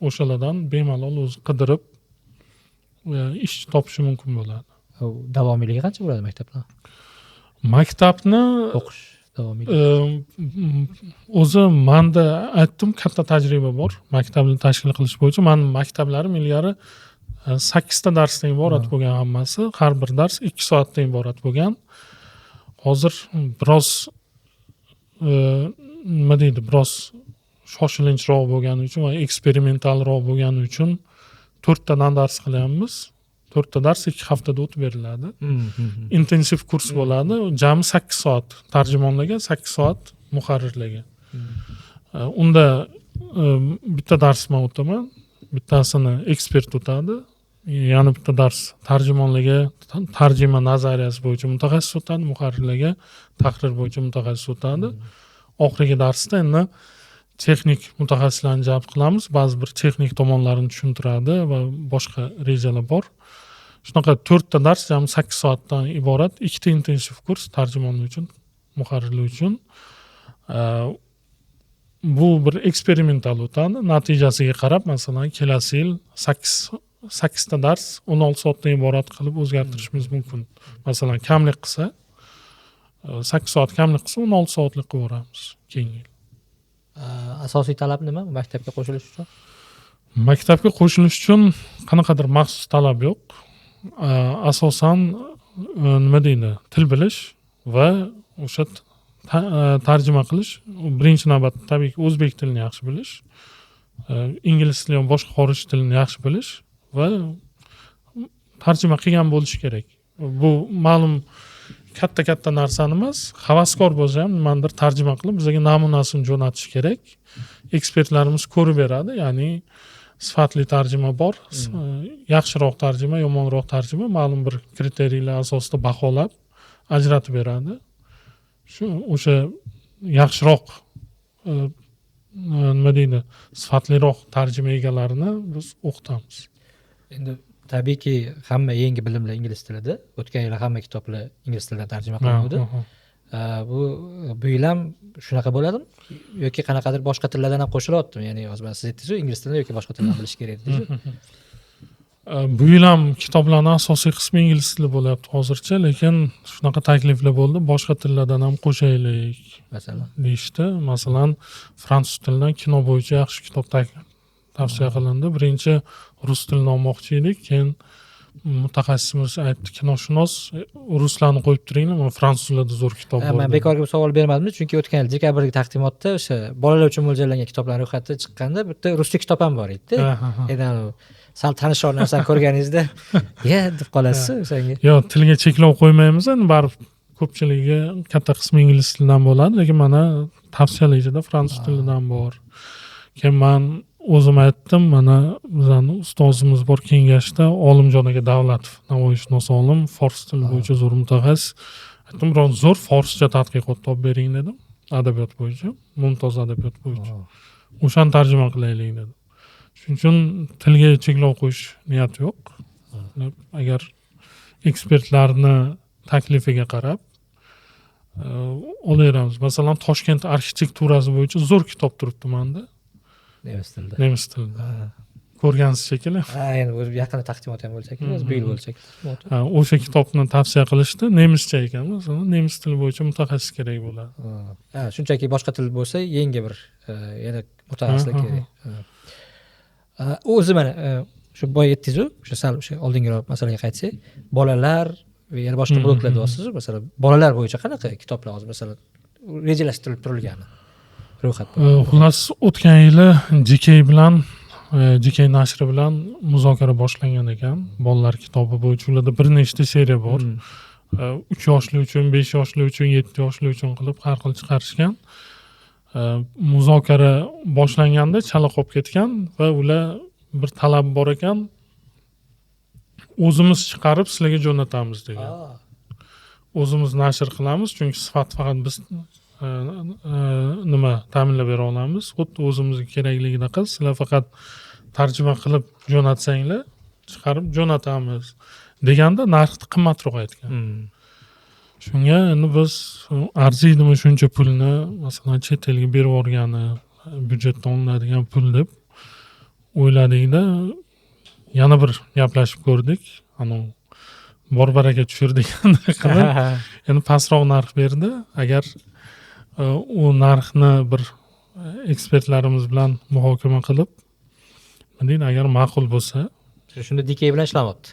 o'shalardan bemalol o'zi qidirib ish topishi mumkin bo'ladi. Davomiyligi qancha bo'ladi maktablar? Maktabni O'qish davomiyligi. O'zi menda aytdim, katta tajriba bor maktabni tashkil qilish bo'yicha. Meni maktablarim ilgari 8 ta darsdan iborat bo'lgan hammasi. Har bir dars 2 soatdan iborat bo'lgan. Hozir biroz nima deydi, biroz shoshilinchroq bo'lgani uchun va eksperimentalroq bo'lgani uchun 4 tadan dars qilyapmiz. 4 ta dars 2 haftada o'tib beriladi. Intensiv kurs bo'ladi. Jami 8 soat tarjimonlarga, 8 soat muharrirlarga. Unda bitta dars men o'taman, bittasini ekspert o'tadi. Yana bitta dars tarjimonlarga tarjima nazariyasi bo'yicha mutaxassis o'tadi, muharrirlarga tahrir bo'yicha mutaxassis o'tadi. Oxirgi darsda endi texnik mutaxassislarni jalb qilamiz, ba'zi bir texnik tomonlarini tushuntiradi va boshqa rejalar bor. Shunaqa 4 ta dars jami 8 soatdan iborat, 2 ta intensiv kurs tarjimonlar uchun, muharrirlar uchun. Bu bir eksperimental o'tadi. Natijasiga qarab, masalan, kelasi yil 8 ta dars 16 soatdan iborat qilib o'zgartirishimiz mumkin. Masalan, kamlik qilsa 8 soat kamlik qilsa 16 soatlik qilib yuboramiz keyingi yil. Asosiy talab nima maktabga qo'shilish uchun? Maktabga qo'shilish uchun qanaqadir maxsus talab yo'q. Asosan nima deydi, til bilish va o'sha tarjima qilish. Birinchi navbatda tabiiyki o'zbek tilini yaxshi bilish, ingliz tilini va boshqa xorij tilini yaxshi bilish va tarjima qilgan bo'lish kerak. Bu ma'lum katta narsani emas, havaskor bo'lsa ham nimadir tarjima qilib bizga namunasini jo'natish kerak. Ekspertlarimiz ko'rib beradi, ya'ni sifatli tarjima bor, yaxshiroq tarjima, yomonroq tarjima ma'lum bir kriteriyalar asosida baholab ajratib beradi. O'sha yaxshiroq nima deydi, sifatliroq tarjima egalarini biz o'qitamiz. Endi tabiiyki hamma yangi bilimlar ingliz tilida. O'tgan yil hamma kitoblar ingliz tilidan tarjima qilindi. Bu yil ham shunaqa bo'ladimi yoki qanaqadir boshqa tillardan ham qo'shilyaptimi? Ya'ni hozir siz aytdingiz-ku, ingliz tilini yoki boshqa tilni bilish kerak dedingiz. Bu yil ham kitoblarning asosiy qismi ingliz tili bo'lyapti hozircha, lekin shunaqa takliflar bo'ldi, boshqa tillardan ham qo'shaylik Masalan, deyishdi. Masalan, fransuz tilidan kino bo'yicha yaxshi kitob tavsiya qilindi. Birinchi rus tilini olmoqchi edik, keyin mutaxassisimiz aytdi, kinoshunos, ruslarni qo'yib turinglar, men fransuzlarda zo'r kitob bor. Men bekorga bu savol bermadim, chunki o'tgan yil dekabrdagi taqdimotda o'sha bolalar uchun mo'ljallangan kitoblar ro'yxati chiqqanda bitta ruscha kitob ham bor edi. Endi sal tanishroq narsani ko'rganingizda, deb qolasiz o'shanga. Yo'q, tilga cheklov qo'ymaymiz, endi baribir ko'pchiligi katta qismi ingliz tilidan bo'ladi, lekin mana tavsiyalar ichida fransuz tilidan bor. Keyin men o'zim aytdim, mana bizning ustozimiz bor kengashda, Olimjon aka Davlatov, Navoiyshunos olim, fors tili bo'yicha zo'r mutaxassis. Aytdim, biroz zo'r forscha tadqiqot topib bering dedim, adabiyot bo'yicha, mumtoz adabiyot bo'yicha. O'shani tarjima qilaylik dedim. Shuning uchun tilga cheklov qo'yish niyat yo'q. Agar ekspertlarni taklifiga qarab olaveramiz. Masalan, Toshkent arxitekturasi bo'yicha zo'r kitob turibdi menda. Nemis tilida. Ko'rgansiz shekilli. Endi o'zi yaqinda taqdimot ham bo'lsa kerak, o'zi bu yil bo'lsa kerak. O'sha kitobni tavsiya qilishdi, nemischa ekan, masalan, nemis tili bo'yicha mutaxassis kerak bo'ladi. Shunchaki boshqa til bo'lsa, yangi bir yana mutaxassislik kerak. O'zi mana shu boya aytdingiz-ku, o'sha sal o'sha oldingiroq masalaga qaytsak, bolalar va yana boshqa bloklar deyapsiz, masalan, bolalar bo'yicha qanaqa kitoblar hozir masalan rejalashtirilib turilgani ro'yxat? Xullas, o'tgan yili JK bilan JK nashri bilan muzokara boshlangan ekan. Bolalar kitobi bo'yicha ularda bir nechta seriya bor. 3 yoshli uchun, 5 yoshli uchun, 7 yoshli uchun qilib har xil chiqarishgan. Muzokara boshlanganda chala qolib ketgan va ular bir talab bor ekan, o'zimiz chiqarib sizlarga jo'natamiz degan. O'zimiz nashr qilamiz, chunki sifat faqat biz ta'minlab bera olamiz. Xuddi o'zimizga kerakligida qil, sizlar faqat tarjima qilib jo'natsanglar, chiqarib jo'natamiz deganda narxni qimmatroq aytgan. Shunga endi biz arziydimi shuncha pulni, masalan, chet elga berib yuborgani, byudjetdan olinadigan pul deb o'yladikda, yana bir gaplashib ko'rdik. Bor baraka tushirdik qilib, endi pastroq narx berdi. Agar u narxni bir ekspertlarimiz bilan muhokama qilib, agar ma'qul bo'lsa, shunda DK bilan ishlamoqda.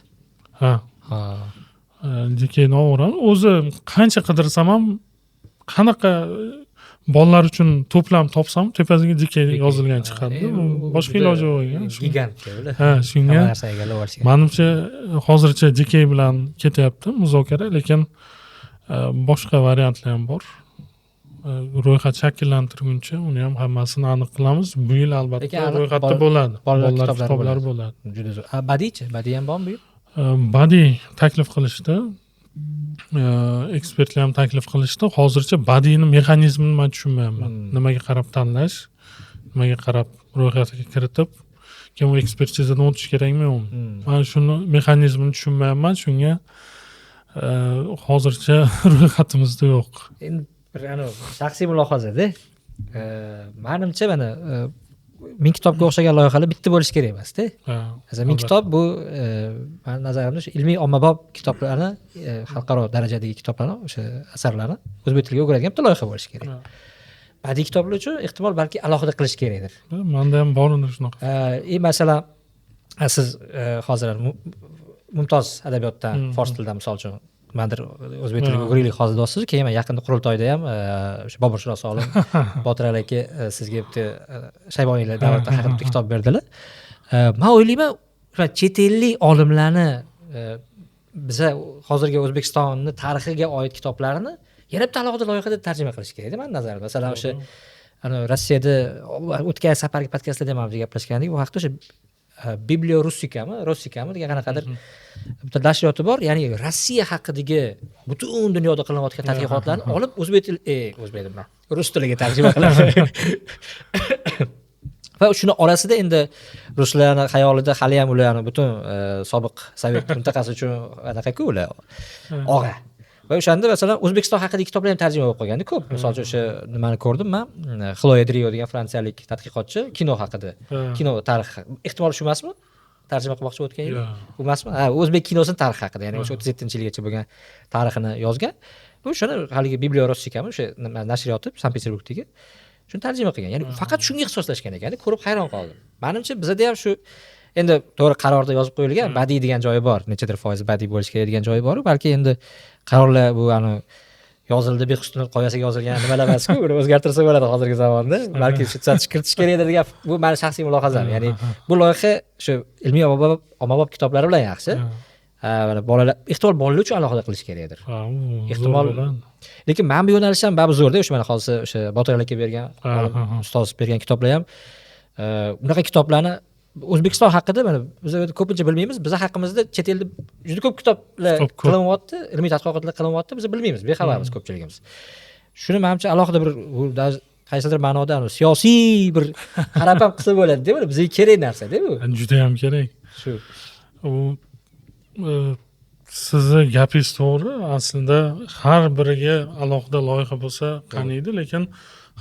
DKni olaman. O'zi qancha qidirsam ham, qanaqa bolalar uchun to'plam topsam, tepasiga DK yozilgan chiqadi. Boshqa iloji bo'lgan. Gigant. Shunga menimcha hozircha DK bilan ketyapti muzokara, lekin boshqa variantlar ham bor. Ro'yxat shakllantirguncha uni ham hammasini aniq qilamiz. Bu yil albatta ro'yxatda bo'ladi. Bolalar kitoblari bo'ladi. Juda zo'r. Badiichi? Badiiy ham bormi bu yil? Badiiy taklif qilishdi. Ekspertlar ham taklif qilishdi. Hozircha badiiyni mexanizmini men tushunmayapman. Nimaga qarab tanlash, nimaga qarab ro'yxatga kiritib, keyin u ekspertizadan o'tish kerakmi yo'qmi? Men shuni mexanizmini tushunmayapman. Shunga hozircha ro'yxatimizda yo'q. Endi bir shaxsiy mulohazada, menimcha mana 1000 kitobga o'xshagan loyihalar bitta bo'lishi kerak emas-da. Masalan, 1000 kitob bu men nazarimda shu ilmiy ommabop kitoblarni, xalqaro darajadagi kitoblarni, o'sha asarlarni o'zbek tiliga o'giradigan bitta loyiha bo'lishi kerak. Badiiy kitoblar uchun ehtimol balki alohida qilish kerakdir. Menda ham bor unda shunaqa. Masalan, siz hozir mumtoz adabiyotdan, fors tilidan misol uchun nimadir o'zbek tiliga o'giraylik hozir deyapsiz. Keyin men yaqinda qurultoyda ham o'sha Boburshunos olim Botir aka sizga bitta Shayboniylar davlati haqida bitta kitob berdilar. Men o'ylayman, chet ellik olimlarni biza hozirgi O'zbekistonning tarixiga oid kitoblarini yana bitta alohida loyihada tarjima qilish kerak edi men nazarimda. Masalan, o'sha Rossiyada o'tgan safargi podkastlarda ham gaplashgandik. Bu haqda o'sha Bibliorussikami, Russikami degan qanaqadir bitta nashriyoti bor. Ya'ni Rossiya haqidagi butun dunyoda qilinayotgan tadqiqotlarni olib o'zbek bilan rus tiliga tarjima qiladi. Va shuni orasida endi ruslarning xayolida hali ham ularning butun sobiq sovet mintaqasi uchun anaqa-ku ular og'a. Va o'shanda masalan O'zbekiston haqidagi kitoblar ham tarjima bo'lib qolganda ko'p. Misol uchun o'sha nimani ko'rdim men, Xloya Drio degan fransiyalik tadqiqotchi kino haqida, kino tarixi. Ehtimol shu emasmi? Tarjima qilmoqchi o'tgan yil. Bu emasmi? O'zbek kinosining tarixi haqida, ya'ni o'sha 37-yilgacha bo'lgan tarixini yozgan. Bu shuni haligi Bibliorussikami, o'sha nashriyoti Sankt-Peterburgdagi shuni tarjima qilgan. Ya'ni faqat shunga ixtisoslashgan ekan, ko'rib hayron qoldim. Menimcha bizda ham shu endi to'g'ri qarorda yozib qo'yilgan badiiy degan joyi bor, nechadir foiz badiiy bo'lish kerak degan joyi bor, balki endi qarorlar bu yozildi, Behustunov qoyasiga yozilgan nimalar emas-ku, uni o'zgartirsa bo'ladi hozirgi zamonda. Balki shu kiritish kerak edi degan bu meni shaxsiy mulohazam. Ya'ni bu loyiha shu ilmiy ommabop kitoblari bilan yaxshi. Mana bolalar, ehtimol bolalar uchun alohida qilish kerakdir. Ehtimol. Lekin men bu yo'nalish ham ba'zi zo'rda, o'sha mana hozir o'sha Botir aka bergan, ustoz bergan kitoblar ham unaqa kitoblarni O'zbekiston haqida mana biz ko'pincha bilmaymiz. Biz haqimizda chet elda juda ko'p kitoblar qilinyapti, ilmiy tadqiqotlar qilinyapti, biz bilmaymiz, bexabarmiz ko'pchiligimiz. Shuni menimcha alohida bir qaysidir ma'noda siyosiy bir qarab ham qilsa bo'ladi-da, bu bizga kerak narsa-da bu. Juda ham kerak. Shu. Sizni gapingiz to'g'ri. Aslida har biriga alohida loyiha bo'lsa qaniydi, lekin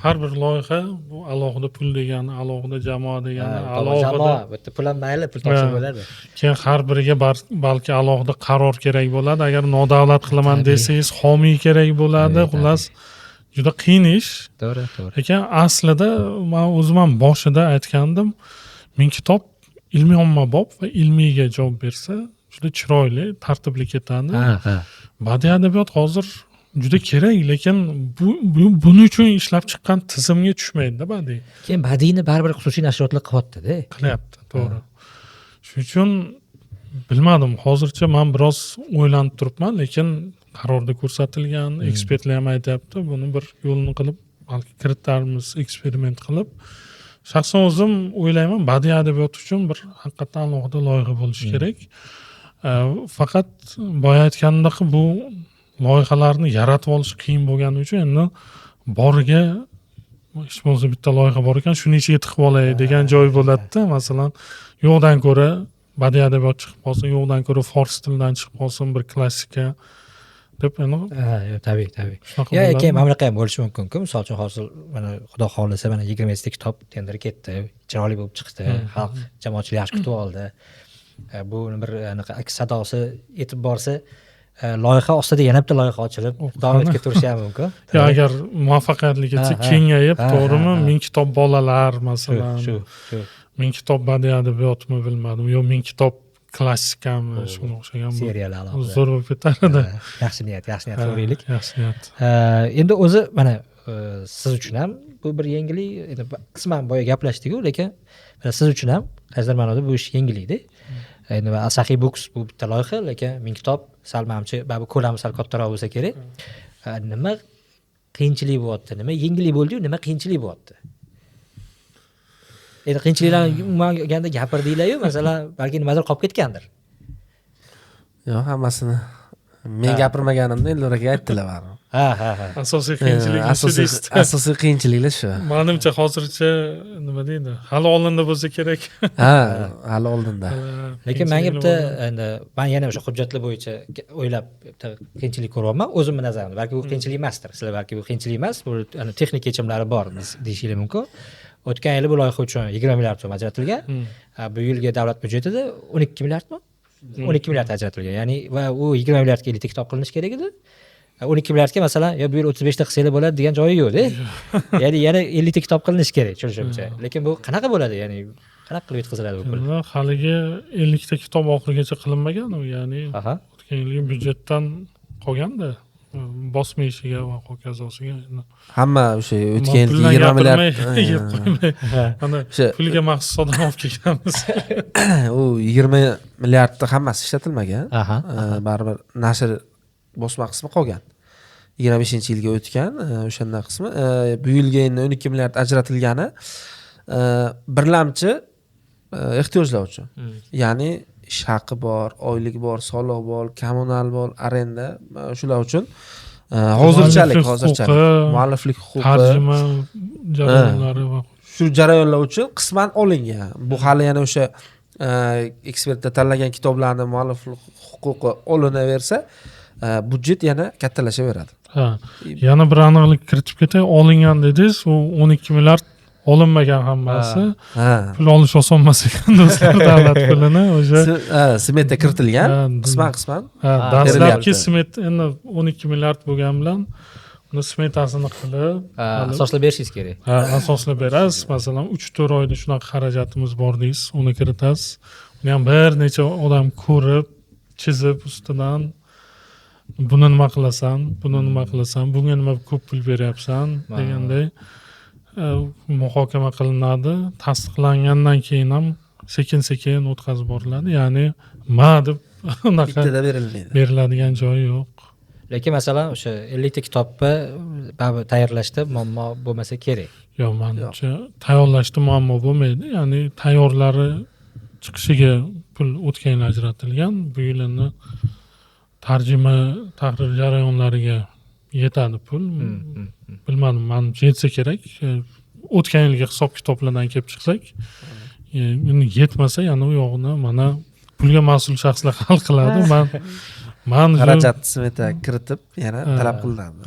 har bir loyiha bu alohida pul degani, alohida jamoa degani, alohida bitta pul ham mayli, pul topsa bo'ladi. Keyin har biriga balki alohida qaror kerak bo'ladi. Agar nodavlat qilaman desangiz, homiy kerak bo'ladi. Xullas juda qiyin ish. To'g'ri. Lekin aslida men o'zim ham boshida aytgandim, men kitob ilmiy ommabop va ilmiyga javob bersa juda chiroyli, tartibli ketadi. Badiiy adabiyot hozir juda kerak, lekin buning uchun ishlab chiqqan tizimga tushmaydida badiiy. keyin badiiyni baribir xususiy nashriyotlar qilyapti-da. Qilyapti, to'g'ri. Shuning uchun bilmadim, hozircha men biroz o'ylanib turibman, lekin qarorda ko'rsatilgan, ekspertlar ham aytyapti, buni bir yo'lini qilib balki kiritarmiz, eksperiment qilib. Shaxsan o'zim o'ylayman, badiiy adabiyot uchun bir haqiqatan alohida loyiha bo'lishi kerak. Faqat boya aytganimdek bu loyihalarni yaratib olish qiyin bo'lgani uchun endi boriga hech bo'lmasa bitta loyiha bor ekan, shuni ichiga tiqib olay degan joy bo'ladi-da. Masalan, yo'qdan ko'ra badiiy adabiyot chiqib qolsin, yo'qdan ko'ra fors tilidan chiqib qolsin, bir klassika deb endi. Tabiiy. Keyin mana bunaqa ham bo'lishi mumkin-ku. Misol uchun hozir mana Xudo xolisa mana 20 ta kitob tender ketdi, chiroyli bo'lib chiqdi, xalq jamoatchilik yaxshi kutib oldi. Bu bir anaqa aks sadosi yetib borsa, loyiha ostida yana bitta loyiha ochilib davom etib ketirishi ham mumkin. Agar muvaffaqiyatli ketsa, kengayib, to'g'rimi? 1000 kitob bolalar masalan. Shu. 1000 kitob badiiy adabiyotmi bilmadim, yo 1000 kitob klassikami, shunga o'xshagan seriallar alohida. Zo'r bo'lib ketadi. Yaxshi niyat ko'raylik. Yaxshi niyat. Endi o'zi mana siz uchun ham bu bir yangilik, endi qisman boya gaplashdik-ku, lekin siz uchun ham qaysidir ma'noda bu ish yangilikda. Endi Asahi Books bu bitta loyiha, lekin 1000 kitob sal menimcha bu ko'lami sal kattaroq bo'lsa kerak. Nima qiyinchilik bo'lyapti, nima yengillik bo'ldi-yu, nima qiyinchilik bo'lyapti? Endi qiyinchiliklarni umuman olganda gapirdinglar-yu, masalan, balki nimadir qolib ketgandir. Yo'q, hammasini men gapirmaganimda Eldoraga aytdilar baribir. Ha. Asosiy qiyinchilik Asosiy qiyinchiliklar shu. Menimcha hozircha nima deydi? Hali oldinda bo'lsa kerak. Hali oldinda. Lekin menga bitta endi men yana o'sha hujjatlar bo'yicha o'ylab bitta qiyinchilik ko'ryapman o'zimning nazarimda. Balki bu qiyinchilik emasdir. Sizlar balki bu qiyinchilik emas, bu texnik yechimlari bor deyishingiz mumkin. O'tgan yili bu loyiha uchun 20 milliard so'm ajratilgan. Bu yilga davlat byudjetida 12 milliardmi? 12 milliard ajratilgan. Ya'ni va u 20 milliardga 50 ta kitob qilinish kerak edi. 12 milliardga masalan, bu yil 35 ta qilsanglar bo'ladi degan joyi yo'q-da. Ya'ni yana 50 ta kitob qilinish kerak, tushunishimcha. Lekin bu qanaqa bo'ladi? Ya'ni qanaqa qilib yetkaziladi bu pul? Haligi 50 ta kitob oxirigacha qilinmagan u, ya'ni o'tgan yilgi byudjetdan qolganda bosma ishiga va ho'kazosiga. Hamma o'sha o'tgan yil 20 milliard yeb qo'ymay. Ana pulga maxsus odam olib kelganmiz. U 20 milliardda hammasi ishlatilmagan. Baribir nashr bosma qismi qolgan. 25-yilga o'tgan o'shanda qismi. Bu yilga endi 12 milliard ajratilgani birlamchi ehtiyojlar uchun. Ya'ni ish haqi bor, oylik bor, soliq bor, kommunal bor, arenda, shular uchun hozirchalik mualliflik huquqi, tarjima jarayonlari va shu jarayonlar uchun qisman olingan. Bu hali yana o'sha ekspertlar tanlagan kitoblarni mualliflik huquqi olinaversa, budjet yana kattalashaveradi. Yana bir aniqlik kiritib ketay, olingan dedingiz, u 12 milliard olinmagan hammasi. Pul olish oson emas ekan do'stlar, davlat pulini o'sha smeta kiritilgan, qisman. Dastlabki smet endi 12 milliard bo'lgan bilan uni smetasini qilib, asoslab berishingiz kerak. Asoslab berasiz. Masalan, 3-4 oyda shunaqa xarajatimiz bor deysiz, uni kiritasiz. Uni ham bir necha odam ko'rib, chizib ustidan buni nima qilasan, bunga nima ko'p pul beryapsan deganday muhokama qilinadi. Tasdiqlangandan keyin ham sekin o'tkazib boriladi. Ya'ni deb unaqa bittada berilmaydi. Beriladigan joyi yo'q. Lekin masalan o'sha 50 ta kitobni tayyorlashda muammo bo'lmasa kerak. Yo'q, menimcha tayyorlashda muammo bo'lmaydi. Ya'ni tayyorlari chiqishiga pul o'tgan yil ajratilgan. Bu yil endi tarjima, tahrir jarayonlariga yetadi pul. Bilmadim, menimcha yetsa kerak. O'tgan yilgi hisob kitoblardan kelib chiqsak, endi yetmasa yana u yog'ini mana pulga mas'ul shaxslar hal qiladi. Men xarajat smeta kiritib yana talab qilinadi.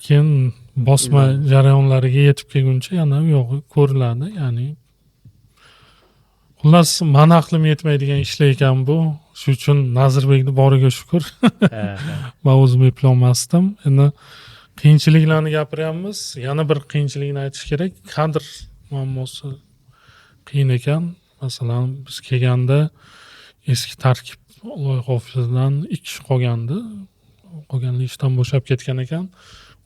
Keyin bosma jarayonlariga yetib kelguncha yana u yog'i ko'riladi. Ya'ni xullas, meni aqlim yetmaydigan ishlar ekan bu. Shuning uchun Nazirbekni boriga shukur. Men o'zim eplolmasdim. Endi qiyinchiliklarni gapiryapmiz. Yana bir qiyinchilikni aytish kerak. Kadr muammosi qiyin ekan. Masalan, biz kelganda eski tarkib loyiha ofisidan 2 kishi qolgandi. qolganlar ishdan bo'shab ketgan ekan.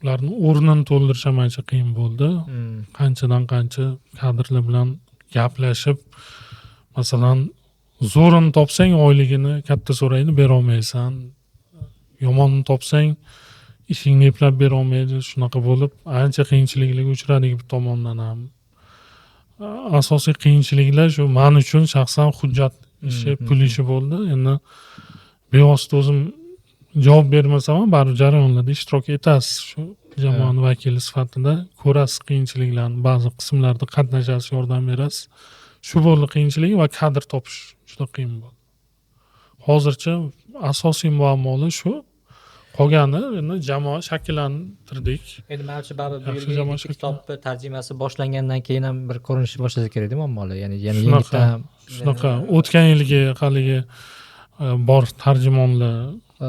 Ularni o'rnini to'ldirish ham ancha qiyin bo'ldi. Qanchadan qancha kadrlar bilan gaplashib, masalan, zo'rini topsang oyligini katta so'raydi, bera olmaysan. Yomonni topsang ishingni eplab bera olmaydi. Shunaqa bo'lib, ancha qiyinchiliklarga uchradik bir tomondan ham. Asosiy qiyinchiliklar shu men uchun shaxsan hujjat ishi, pul ishi bo'ldi. Endi bevosita o'zim javob bermasam ham baribir jarayonlarda ishtirok etasiz. Shu jamoani vakili sifatida ko'rasiz qiyinchiliklarni, ba'zi qismlarda qatnashasiz, yordam berasiz. Shu bo'ldi qiyinchilik va kadr topish juda qiyin bo'ldi. Hozircha asosiy muammolar shu. Qolgani endi jamoa shakllantirdik. Endi menimcha baribir bu Yaxshi yilgi jamoa kitob tarjimasi boshlangandan keyin ham bir ko'rinish boshlasa kerak deb muammolar. Ya'ni shunaqa o'tgan yilgi haligi bor tarjimonlar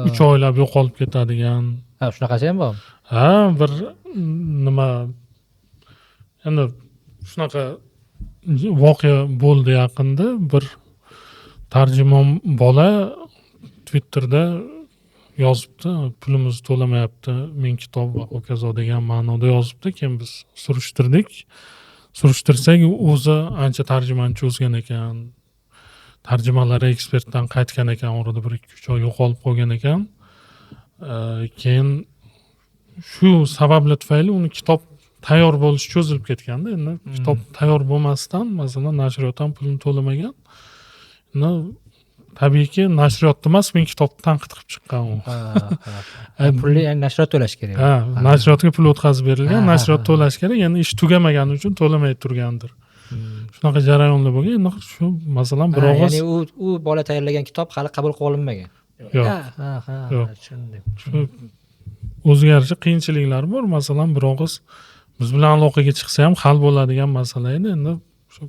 3 oylab yo'qolib ketadigan. Ha, shunaqasi ham bormi? Ha, bir nima endi shunaqa voqea bo'ldi yaqinda. Bir tarjimon bola Twitterda yozibdi, pulimiz to'lamayapti, men kitob va hokazo degan ma'noda yozibdi. Keyin biz surishtirdik. Surishtirsak, o'zi ancha tarjimani cho'zgan ekan. Tarjimalari ekspertdan qaytgan ekan, orada 1-2 oy yo'qolib qolgan ekan. Keyin shu sabablar tufayli uni kitob tayyor bo'lishi cho'zilib ketganda, endi kitob tayyor bo'lmasdan, masalan, nashriyot ham pulini to'lamagan. Tabiiyki, nashriyotda emas, men kitobni tanqid qilib chiqqan u. Pulni ya'ni nashriyot to'lash kerak. Ha, nashriyotga pul o'tkazib berilgan, nashriyot to'lash kerak, endi ish tugamagani uchun to'lamay turgandir. Shunaqa jarayonlar bo'lgan. Endi shu masalan bir og'iz, ya'ni u bola tayyorlagan kitob hali qabul qilib olinmagan. Yo'q. Ha, tushundim. Shu o'ziga yarasha qiyinchiliklar bor. Masalan, bir og'iz biz bilan aloqaga chiqsa ham hal bo'ladigan masala edi. Endi shu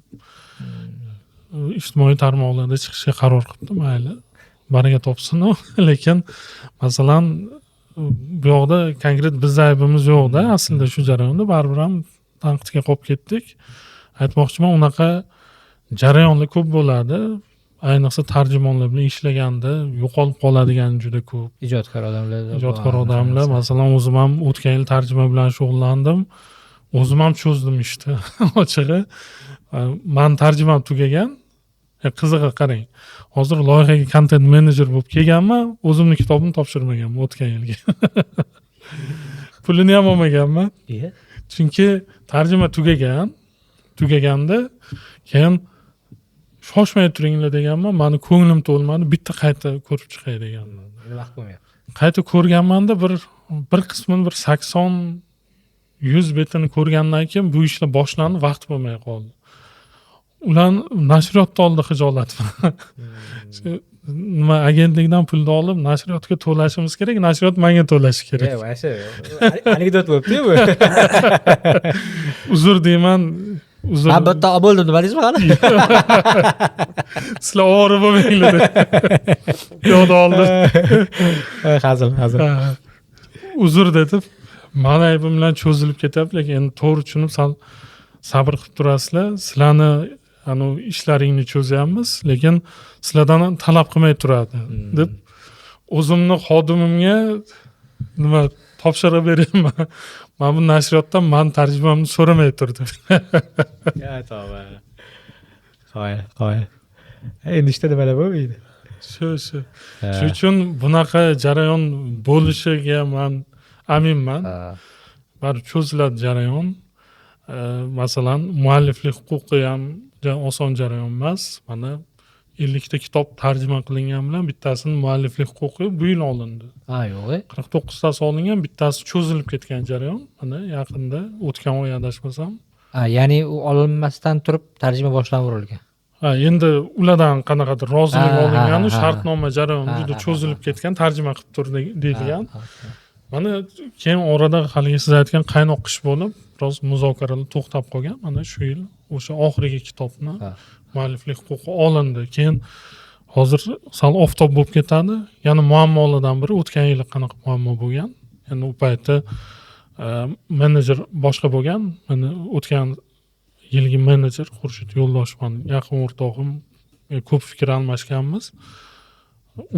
ijtimoiy tarmoqlarda chiqishga qaror qildim, mayli. Baraga topsin, lekin masalan bu yoqda konkret biz aybimiz yo'q-da, aslida shu jarayonda baribir ham tanqidga qolib ketdik. Aytmoqchiman, unaqa jarayonlar ko'p bo'ladi. Ayniqsa tarjimonlar bilan ishlaganda yo'qolib qoladigan juda ko'p. Ijodkor odamlar, masalan, o'zim ham o'tgan yil tarjima bilan shug'ullandim. O'zim ham cho'zdim ishni. Ochig'i, men tarjimam tugagan. Qizig'i qarang. Hozir loyihaga content manager bo'lib kelganman, o'zimning kitobimni topshirmaganman o'tgan yilga. Pulini ham olmaganman. Chunki tarjima tugaganda keyin shoshmay turinglar deganman, meni ko'nglim to'lmadi, bitta qayta ko'rib chiqay deganman. Vaqt bo'lmayapti. Qayta ko'rganmanda bir qismini 80-100 betini ko'rgandan keyin bu ishlar boshlandi, vaqt bo'lmay qoldi. Ular nashriyotda oldi hijolat. Nima agentlikdan pulni olib nashriyotga to'lashimiz kerak, nashriyot menga to'lashi kerak. Yo'q, anekdot bo'libdi-ku bu. Uzr deyman. Uzr. Ha, bitta bo'ldim demadingizmi hali? Sizlar ovora bo'lmanglar. Yo'q oldi. Hazil. Uzr dedim. Meni aybim bilan cho'zilib ketyapti, lekin endi to'g'ri tushunib sabr qilib turasizlar. Sizlarni ishlaringni cho'zyapmiz, lekin sizlardan talab qilmay turadi deb o'zimni xodimimga nima topshiriq beryapman. Men bu nashriyotdan men tarjimamni so'ramay turdim. Ya tavba. Qo'y. Endi ishda nimalar bo'lmaydi. Shu. Shuning uchun bunaqa jarayon bo'lishiga men aminman. Baribir cho'ziladi jarayon. Masalan, mualliflik huquqi ham oson jarayon emas. Mana 50 ta kitob tarjima qilingan bilan bittasini mualliflik huquqi bu yil olindi. Ha, yo'q. 49 tasi olingan, bittasi cho'zilib ketgan jarayon. Mana yaqinda o'tgan oy adashmasam. Ha, ya'ni u olinmasdan turib tarjima boshlanaverilgan. Ha, endi ulardan qanaqadir rozilik olingani shartnoma jarayoni juda cho'zilib ketgan, tarjima qilib tur deyilgan. Mana keyin orada haligi siz aytgan qaynoq qish bo'lib, biroz muzokaralar to'xtab qolgan. Mana shu yil o'sha oxirgi kitobni mualliflik huquqi olindi. Keyin hozir sal oftob bo'lib ketadi. Yana muammolardan biri o'tgan yil qanaqa muammo bo'lgan. Endi u paytda menejer boshqa bo'lgan. Mana o'tgan yilgi menejer Xurshid Yo'ldoshevning yaqin o'rtog'im, ko'p fikr almashganmiz.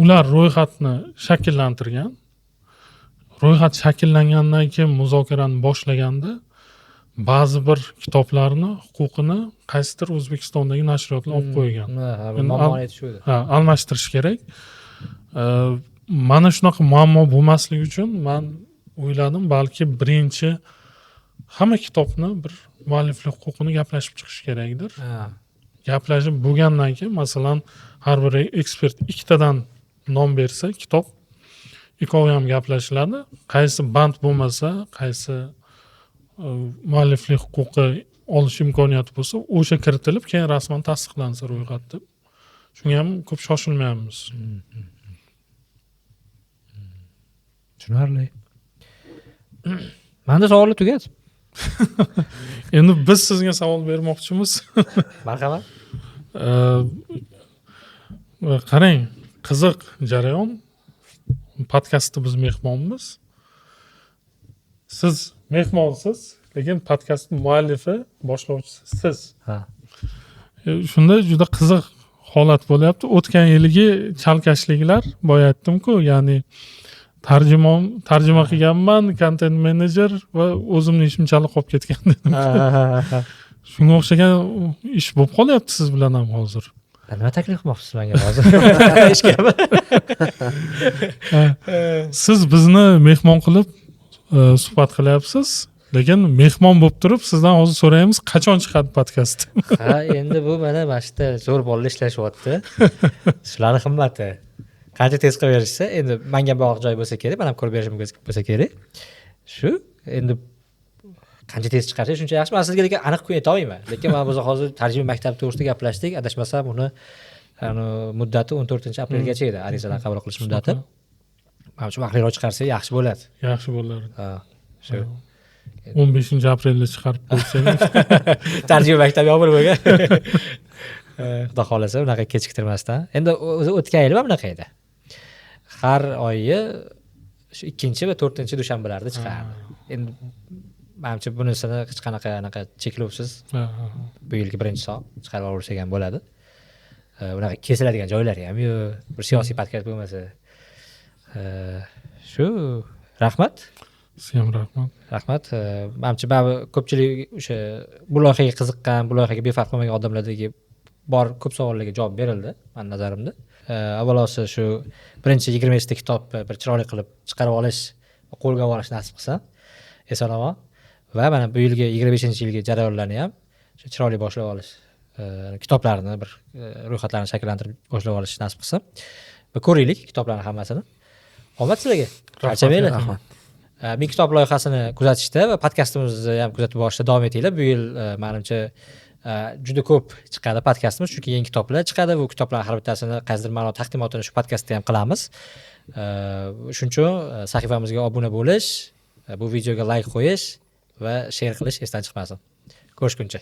Ular ro'yxatni shakllantirgan. ro'yxat shakllangandan keyin muzokarani boshlaganda ba'zi bir kitoblarni huquqini qaysidir O'zbekistondagi nashriyotlar olib qo'ygan. muammo aytish shu edi. Almashtirish kerak. Mana shunaqa muammo bo'lmasligi uchun men o'yladim, balki birinchi hamma kitobni bir mualliflik huquqini gaplashib chiqish kerakdir. Gaplashib bo'lgandan keyin, masalan, har bir ekspert ikkitadan nom bersa, kitob ikkovi ham gaplashiladi. Qaysi band bo'lmasa, qaysi mualliflik huquqi olish imkoniyati bo'lsa, o'sha kiritilib, keyin rasman tasdiqlansa ro'yxat deb. Shunga ham ko'p shoshilmayapmiz. Tushunarli. Menda savollar tugadi. Endi biz sizga savol bermoqchimiz. Marhamat. Qarang, qiziq jarayon. Podkastda biz mehmonmiz. Siz mehmonsiz, lekin podkastning muallifi, boshlovchisi siz. Ha. Shunda juda qiziq holat bo'lyapti. O'tgan yilgi chalkashliklar, boya aytdim-ku, ya'ni tarjima qilganman, content manager va o'zimning ishim chala qolib ketgan dedim. Shunga o'xshagan ish bo'lib qolyapti siz bilan ham hozir. Nima taklif qilmoqchisiz menga hozir? Ishgami? Siz bizni mehmon qilib suhbat qilyapsiz, lekin mehmon bo'lib turib sizdan hozir so'raymiz, qachon chiqadi podkast? Ha, endi bu mana shu yerda zo'r bolalar ishlashyapti. Shularning himmati. Qancha tez qilib berishsa, endi menga bog'liq joy bo'lsa kerak, men ham ko'rib berishim bo'lsa kerak. Shu endi qancha tez chiqarsa shuncha yaxshi. Men sizga lekin aniq kun ayta olmayman. Lekin men biz hozir tarjima maktabi to'g'risida gaplashdik. Adashmasam uni muddati 14-aprelgacha edi, arizalar qabul qilish muddati. Menimcha vaqtliroq chiqarsa yaxshi bo'ladi. Yaxshi bo'ladi. Ha, shu. 15-aprelda chiqarib qo'ysangiz. Tarjima maktabi yo'q bo'lgan. Xudo xolasa unaqa kechiktirmasdan. Endi o'zi o'tgan yil ham bunaqa edi. Har oyi shu 2 va 4 dushanbalarda chiqardi. Endi menimcha bunisini hech qanaqa cheklovsiz bu yilgi birinchi son chiqarib olsak ham bo'ladi. Unaqa kesiladigan joylari ham yo'q. Bir siyosiy podkast bo'lmasa. Shu rahmat. Sizga ham rahmat. Rahmat. Menimcha ko'pchilik o'sha bu loyihaga qiziqqan, bu loyihaga befarq bo'lmagan odamlardagi bor ko'p savollarga javob berildi, men nazarimda. Avvalosi shu birinchi 20 ta kitob bir chiroyli qilib chiqarib olish, qo'lga olish nasib qilsa, eson-omon va mana bu yilgi 25-yilgi jarayonlarni ham shu chiroyli boshlab olish, kitoblarni bir ro'yxatlarni shakllantirib boshlab olish nasib qilsa, bir ko'raylik kitoblarning hammasini. Omad sizlarga. Barchaga rahmat. Men kitob loyihasini kuzatishda va podkastimizni ham kuzatib borishda davom etinglar. Bu yil menimcha juda ko'p chiqadi podkastimiz, chunki yangi kitoblar chiqadi. Bu kitoblarning har bittasini qaysidir ma'no taqdimotini shu podkastda ham qilamiz. Shuning uchun sahifamizga obuna bo'lish, bu videoga like qo'yish va share qilish esdan chiqmasin. Ko'rishguncha.